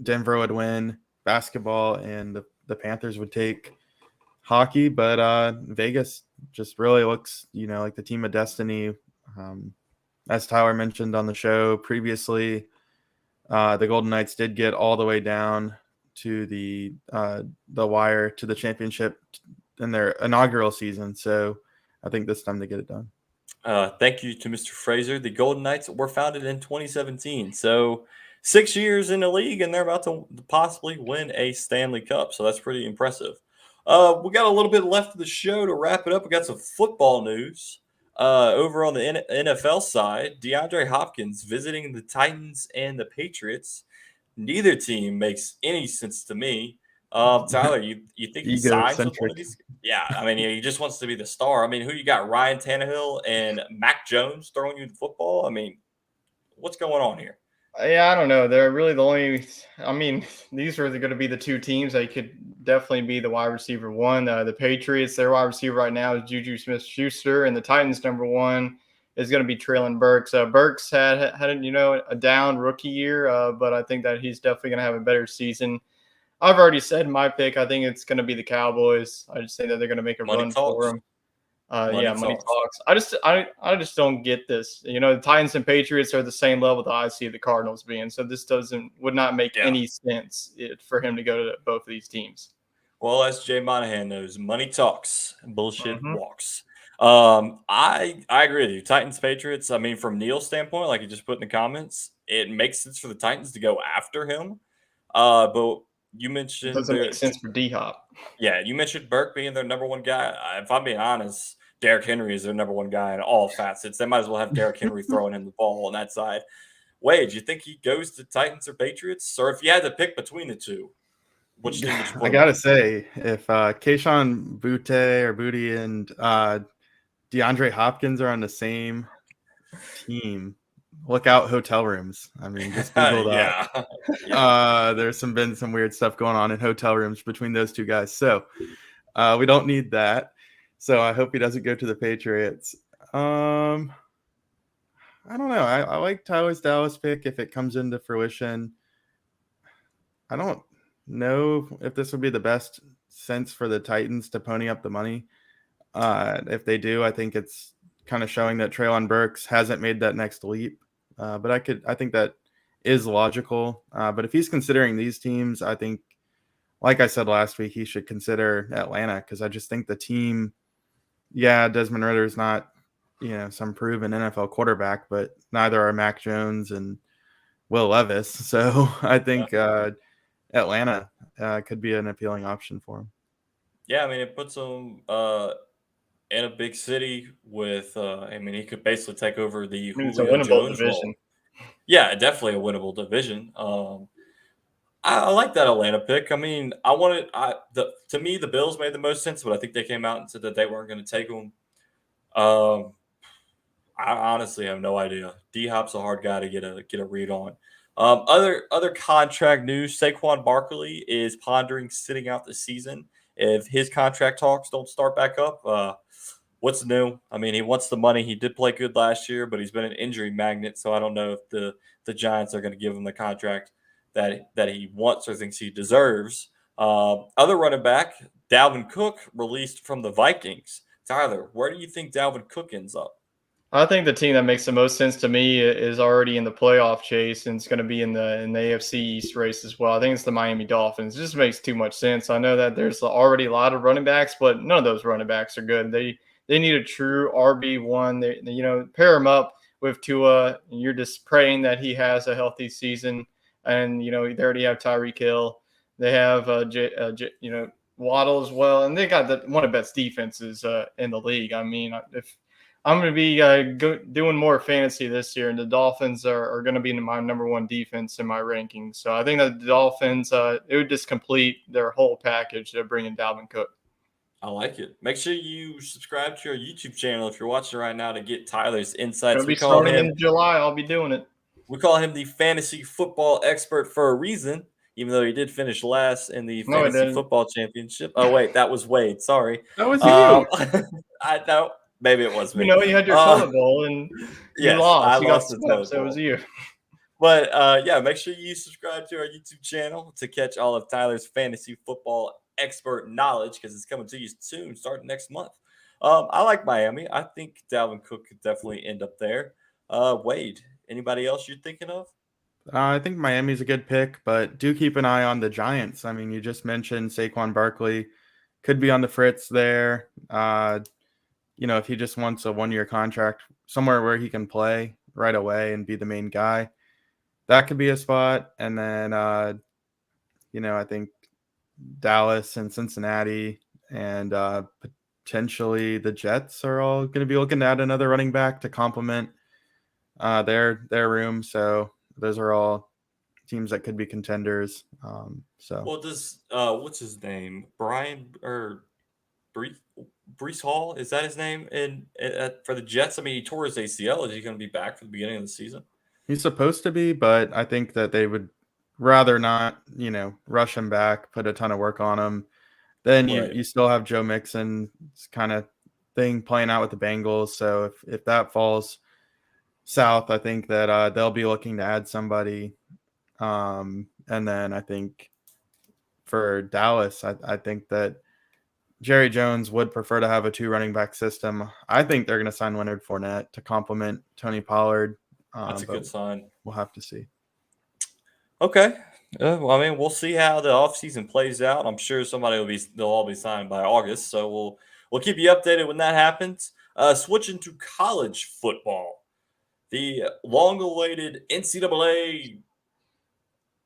Denver would win basketball and the Panthers would take hockey, but Vegas just really looks, like the team of destiny. As Tyler mentioned on the show previously, the Golden Knights did get all the way down to the wire to the championship in their inaugural season. So I think this time they get it done. Thank you to Mr. Fraser. The Golden Knights were founded in 2017. So 6 years in the league, and they're about to possibly win a Stanley Cup. So that's pretty impressive. We got a little bit left of the show to wrap it up. We got some football news. Over on the NFL side, DeAndre Hopkins visiting the Titans and the Patriots. Neither team makes any sense to me. Tyler, you think he signs with one of these? Yeah, I mean, he just wants to be the star. I mean, who you got? Ryan Tannehill and Mac Jones throwing you the football? I mean, what's going on here? Yeah, I don't know. They're really the only. I mean, these are going to be the two teams that could definitely be the wide receiver one. The Patriots, their wide receiver right now is Juju Smith-Schuster, and the Titans' number one is going to be Treylon Burks. Burks had a down rookie year, but I think that he's definitely going to have a better season. I've already said my pick. I think it's going to be the Cowboys. I just think that they're going to make a run for them. Money talks. I just don't get this. The Titans and Patriots are the same level that I see the Cardinals being. So this would not make any sense for him to go to both of these teams. Well, as Jay Monahan knows, money talks, bullshit walks. I agree with you. Titans, Patriots. I mean, from Neil's standpoint, like you just put in the comments, it makes sense for the Titans to go after him. But you mentioned it doesn't make sense for D-Hop. Yeah, you mentioned Burke being their number one guy. If I'm being honest, Derrick Henry is their number one guy in all facets. They might as well have Derrick Henry throwing him the ball on that side. Wade, do you think he goes to Titans or Patriots? Or if you had to pick between the two, which team would you put? I got to say, if Kayshon Boutte and DeAndre Hopkins are on the same team, look out hotel rooms. I mean, just Google that. There's been some weird stuff going on in hotel rooms between those two guys. So we don't need that. So I hope he doesn't go to the Patriots. I don't know. I like Tyler's Dallas pick if it comes into fruition. I don't know if this would be the best sense for the Titans to pony up the money. If they do, I think it's kind of showing that Treylon Burks hasn't made that next leap. But I think that is logical. But if he's considering these teams, I think, like I said last week, he should consider Atlanta, because I just think the team, Desmond Ritter's not, some proven NFL quarterback, but neither are Mac Jones and Will Levis. So I think Atlanta could be an appealing option for him. Yeah, I mean, it puts him in a big city with. I mean, he could basically take over the I mean, it's a Julio winnable Jones division. role. Yeah, definitely a winnable division. I like that Atlanta pick. I mean, to me the Bills made the most sense, but I think they came out and said that they weren't going to take him. Um, I honestly have no idea. D Hop's a hard guy to get a read on. Other contract news: Saquon Barkley is pondering sitting out the season if his contract talks don't start back up. What's new? I mean, he wants the money. He did play good last year, but he's been an injury magnet, so I don't know if the Giants are going to give him the contract that he wants or thinks he deserves. Other running back, Dalvin Cook, released from the Vikings. Tyler, where do you think Dalvin Cook ends up? I think the team that makes the most sense to me is already in the playoff chase, and it's going to be in the AFC East race as well. I think it's the Miami Dolphins. It just makes too much sense. I know that there's already a lot of running backs, but none of those running backs are good. They need a true RB1. They pair him up with Tua, and you're just praying that he has a healthy season. And they already have Tyreek Hill. They have Waddle as well, and they got one of the best defenses in the league. I mean, if I'm going to be doing more fantasy this year, and the Dolphins are going to be my number one defense in my rankings. So I think that the Dolphins, it would just complete their whole package to bring in Dalvin Cook. I like it. Make sure you subscribe to our YouTube channel if you're watching right now to get Tyler's insights. Going to be starting in July. I'll be doing it. We call him the fantasy football expert for a reason, even though he did finish last in the fantasy football championship. Oh, wait, that was Wade. Sorry. That was you. I know. Maybe it was me. You had your toilet bowl and you lost. You got swept, so it was you. But yeah, make sure you subscribe to our YouTube channel to catch all of Tyler's fantasy football expert knowledge because it's coming to you soon, starting next month. I like Miami. I think Dalvin Cook could definitely end up there. Wade, anybody else you're thinking of? I think Miami's a good pick, but do keep an eye on the Giants. I mean, you just mentioned Saquon Barkley could be on the fritz there. If he just wants a 1-year contract somewhere where he can play right away and be the main guy, that could be a spot. And then, I think Dallas and Cincinnati and potentially the Jets are all going to be looking at another running back to complement their room. So those are all teams that could be contenders. Well, does what's his name? Brian or Brees Hall, is that his name? And for the Jets, I mean, he tore his ACL. Is he going to be back for the beginning of the season? He's supposed to be, but I think that they would rather not, rush him back, put a ton of work on him. Then you still have Joe Mixon's kind of thing playing out with the Bengals. So if that falls south, I think that they'll be looking to add somebody. And then I think for Dallas, I think that Jerry Jones would prefer to have a 2 running back system. I think they're going to sign Leonard Fournette to complement Tony Pollard. That's a good sign. We'll have to see. Okay. Well, I mean, we'll see how the offseason plays out. I'm sure they'll all be signed by August. So we'll keep you updated when that happens. Switching to college football. The long-awaited NCAA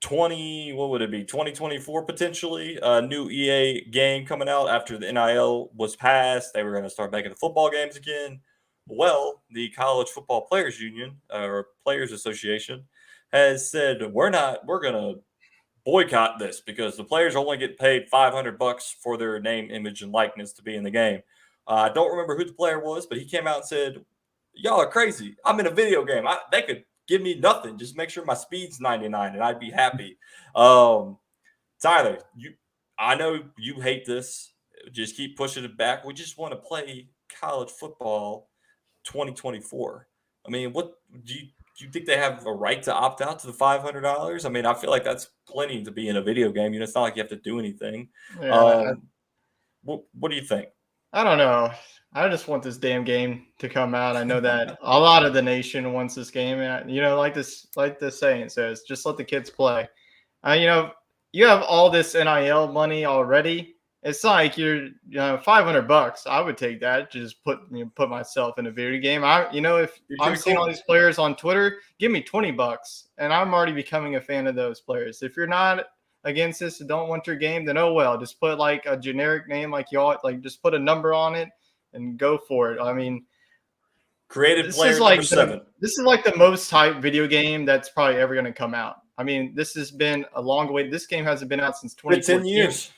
2024 potentially new EA game coming out after the NIL was passed. They were going to start making the football games again. Well, the College Football Players Union or Players Association has said we're going to boycott this because the players only get paid $500 for their name, image, and likeness to be in the game. I don't remember who the player was, but he came out and said, "Y'all are crazy. I'm in a video game. They could give me nothing. Just make sure my speed's 99 and I'd be happy." Tyler, I know you hate this. Just keep pushing it back. We just want to play college football 2024. I mean, what do you think they have a right to opt out to the $500? I mean, I feel like that's plenty to be in a video game. It's not like you have to do anything. Yeah, what do you think? I don't know. I just want this damn game to come out. I know that a lot of the nation wants this game. And, like the saying says, just let the kids play. You have all this NIL money already. It's like you're $500. I would take that to just put myself in a video game. If You're I'm too seeing all cool. these players on Twitter, give me $20, and I'm already becoming a fan of those players. If you're not against this and don't want your game, then oh well. Just put like a generic name, like y'all, like just put a number on it and go for it. I mean, Created this is player number like 7. the most hyped video game that's probably ever going to come out. I mean, this has been a long way. This game hasn't been out since Been 10 2014. years.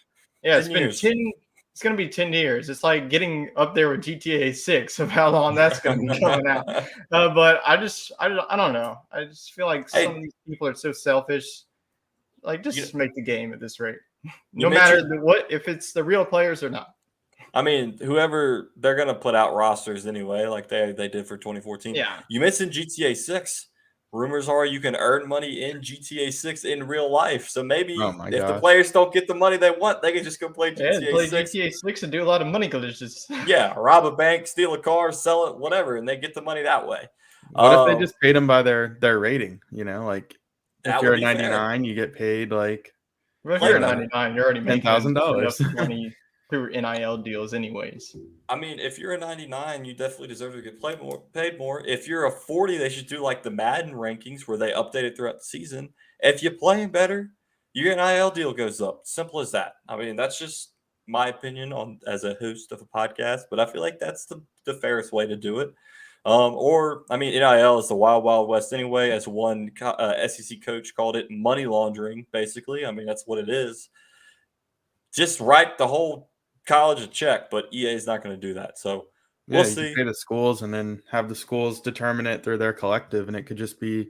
Yeah, it's 10 been years. 10. It's going to be 10 years. It's like getting up there with GTA 6 of how long that's going to be coming out. But I don't know. I just feel like some of these people are so selfish. Like, just make the game at this rate. No matter if it's the real players or not. I mean, whoever they're gonna put out rosters anyway, like they did for 2014. Yeah. You mentioned GTA 6. Rumors are you can earn money in GTA 6 in real life. So maybe Oh my if the gosh. players don't get the money they want, they can just go play Yeah, GTA play 6. GTA 6 and do a lot of money glitches. Yeah, rob a bank, steal a car, sell it, whatever, and they get the money that way. What if they just paid them by their rating? Like if That you're would a be fair. 99, you get paid like Well, if Play you're a better. 99, you're already making $10,000 enough money through NIL deals anyways. I mean, if you're a 99, you definitely deserve to get paid more. If you're a 40, they should do like the Madden rankings where they update it throughout the season. If you're playing better, your NIL deal goes up. Simple as that. I mean, that's just my opinion on as a host of a podcast, but I feel like that's the fairest way to do it. NIL is the wild, wild west anyway. As one SEC coach called it, money laundering. Basically, I mean that's what it is. Just write the whole college a check, but EA is not going to do that. So we'll you see. can pay the schools and then have the schools determine it through their collective, and it could just be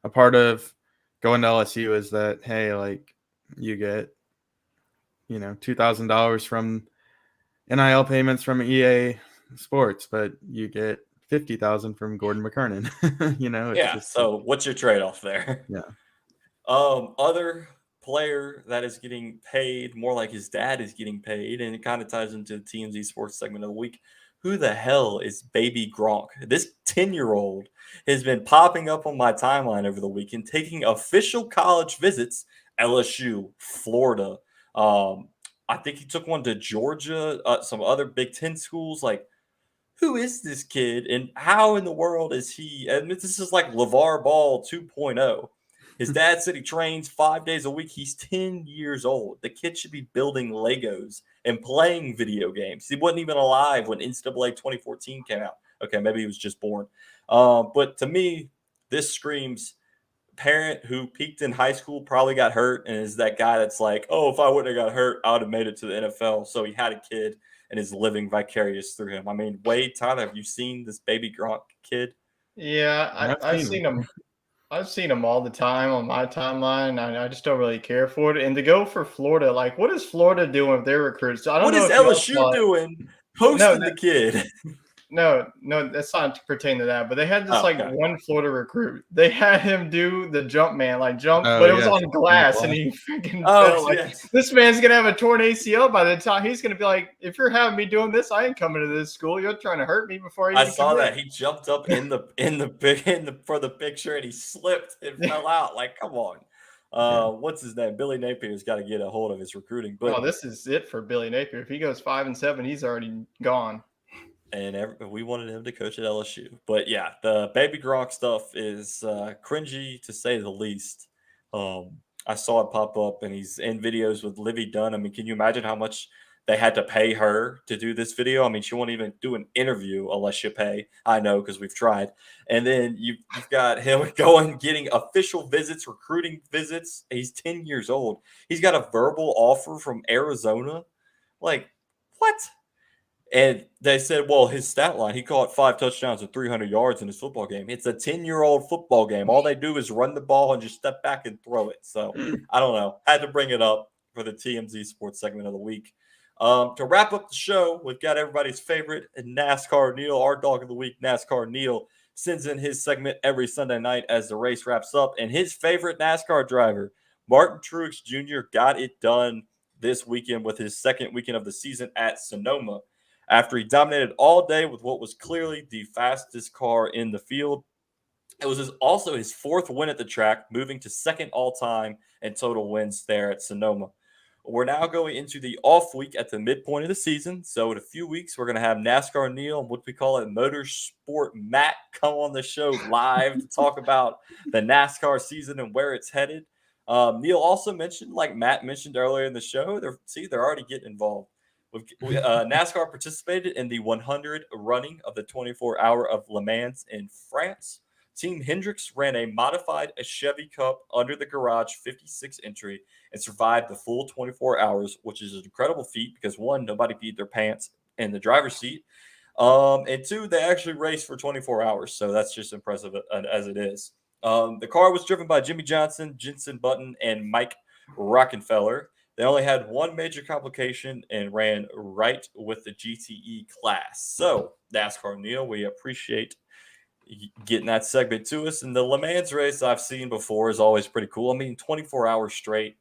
a part of going to LSU is that, hey, like you get $2,000 from NIL payments from EA Sports, but you get 50,000 from Gordon McKernan. It's just So what's your trade-off there? Yeah. Other player that is getting paid more like his dad is getting paid, and it kind of ties into the TMZ Sports segment of the week. Who the hell is Baby Gronk? This 10-year-old has been popping up on my timeline over the weekend, taking official college visits, LSU, Florida. I think he took one to Georgia, some other Big Ten schools. Like, who is this kid, and how in the world is he? And this is like LeVar Ball 2.0. His dad said he trains 5 days a week. He's 10 years old. The kid should be building Legos and playing video games. He wasn't even alive when NCAA 2014 came out. Okay, maybe he was just born. But to me, this screams parent who peaked in high school, probably got hurt, and is that guy that's like, oh, if I wouldn't have got hurt, I would have made it to the NFL. So he had a kid and is living vicarious through him. I mean, Wade, Tyler, have you seen this Baby Gronk kid? Yeah, I've seen him. I've seen them all the time on my timeline. I just don't really care for it. And to go for Florida, like, what is Florida doing with their recruits? I don't What know is if y'all LSU saw it. doing posting the kid? No, that's not pertaining to that. But they had this Okay. one Florida recruit. They had him do the jump man, but it was on glass, and he freaking fell. Yes. This man's gonna have a torn ACL by the time he's gonna be like, if you're having me doing this, I ain't coming to this school. You're trying to hurt me before I saw that he jumped up for the picture and he slipped and fell out. Like, come on. What's his name? Billy Napier's got to get a hold of his recruiting. But this is it for Billy Napier. If he goes 5-7, he's already gone. And we wanted him to coach at LSU. But yeah, the Baby Gronk stuff is cringy to say the least. I saw it pop up, and he's in videos with Livy Dunn. I mean, can you imagine how much they had to pay her to do this video? I mean, she won't even do an interview unless you pay. I know, because we've tried. And then you've got him getting official visits, recruiting visits. He's 10 years old. He's got a verbal offer from Arizona. Like, what? And they said, well, his stat line, he caught 5 touchdowns and 300 yards in his football game. It's a 10-year-old football game. All they do is run the ball and just step back and throw it. So, I don't know. Had to bring it up for the TMZ Sports segment of the week. To wrap up the show, we've got everybody's favorite NASCAR Neil, our dog of the week, NASCAR Neil, sends in his segment every Sunday night as the race wraps up. And his favorite NASCAR driver, Martin Truex Jr., got it done this weekend with his second weekend of the season at Sonoma. After he dominated all day with what was clearly the fastest car in the field. It was also his 4th win at the track, moving to second all-time in total wins there at Sonoma. we're now going into the off week at the midpoint of the season. So in a few weeks, we're going to have NASCAR Neil and what we call it Motorsport Matt come on the show live to talk about the NASCAR season and where it's headed. Neil also mentioned, like Matt mentioned earlier in the show, they're already getting involved. NASCAR participated in the 100 running of the 24-hour of Le Mans in France. Team Hendricks ran a modified Chevy Cup under the garage 56 entry and survived the full 24 hours, which is an incredible feat because, one, nobody peed their pants in the driver's seat. And two, they actually raced for 24 hours. So that's just impressive as it is. The car was driven by Jimmy Johnson, Jenson Button, and Mike Rockefeller. They only had one major complication and ran right with the GTE class. So, NASCAR Neil, we appreciate getting that segment to us. And the Le Mans race I've seen before is always pretty cool. I mean, 24 hours straight.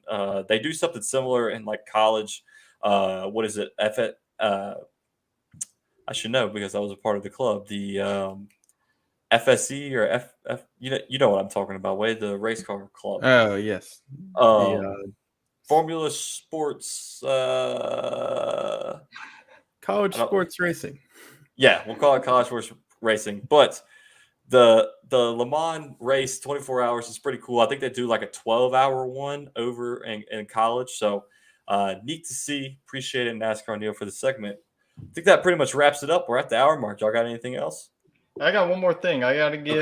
They do something similar in like college. What is it? I should know because I was a part of the club. The FSE or F you know what I'm talking about, Wade, the race car club. Oh, yes. Formula Sports college sports racing. Yeah, we'll call it college sports racing. But the Le Mans race, 24 hours, is pretty cool. I think they do like a 12-hour one over in college. So neat to see. Appreciate it, NASCAR Neil, for the segment. I think that pretty much wraps it up. We're at the hour mark. Y'all got anything else? I got one more thing. I got to give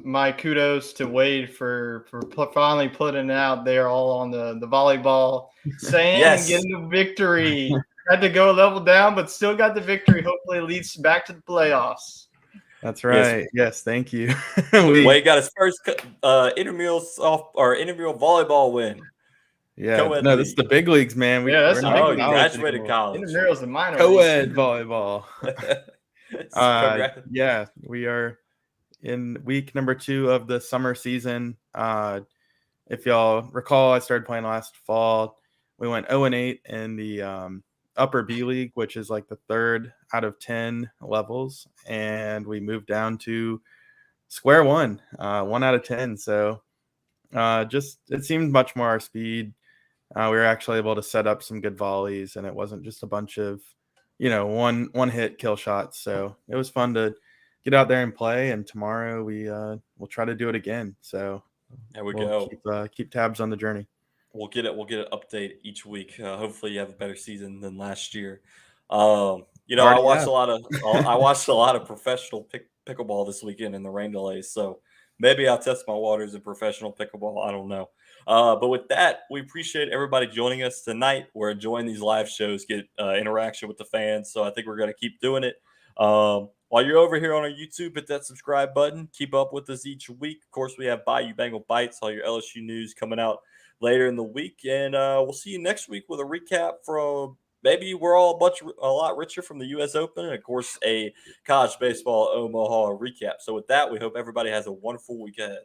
my kudos to Wade for finally putting it out there all on the volleyball sand and getting the victory. Had to go a level down, but still got the victory. Hopefully it leads back to the playoffs. That's right. Yes, thank you. Wade got his first intramural volleyball win. Yeah, no, this is the big leagues, man. Yeah, that's the big leagues. Graduated college. Intramural's the minor co-ed volleyball. Yeah, we are in week number 2 of the summer season. If y'all recall, I started playing last fall. We went 0-8 in the upper B league, which is like the 3rd out of 10 levels, and we moved down to square one, 1 out of 10. So just it seemed much more our speed. We were actually able to set up some good volleys, and it wasn't just a bunch of one hit kill shots. So it was fun to get out there and play. And tomorrow we'll try to do it again. So there we go. Keep tabs on the journey. We'll get an update each week. Hopefully you have a better season than last year. I watched a lot of professional pickleball this weekend in the rain delays. So maybe I'll test my waters in professional pickleball. I don't know. But with that, we appreciate everybody joining us tonight. We're enjoying these live shows, get interaction with the fans. So I think we're going to keep doing it. While you're over here on our YouTube, hit that subscribe button. Keep up with us each week. Of course, we have Bayou Bengal Bites, all your LSU news coming out later in the week. And we'll see you next week with a recap from maybe we're all a lot richer from the U.S. Open. And, of course, a college baseball Omaha recap. So with that, we hope everybody has a wonderful week ahead.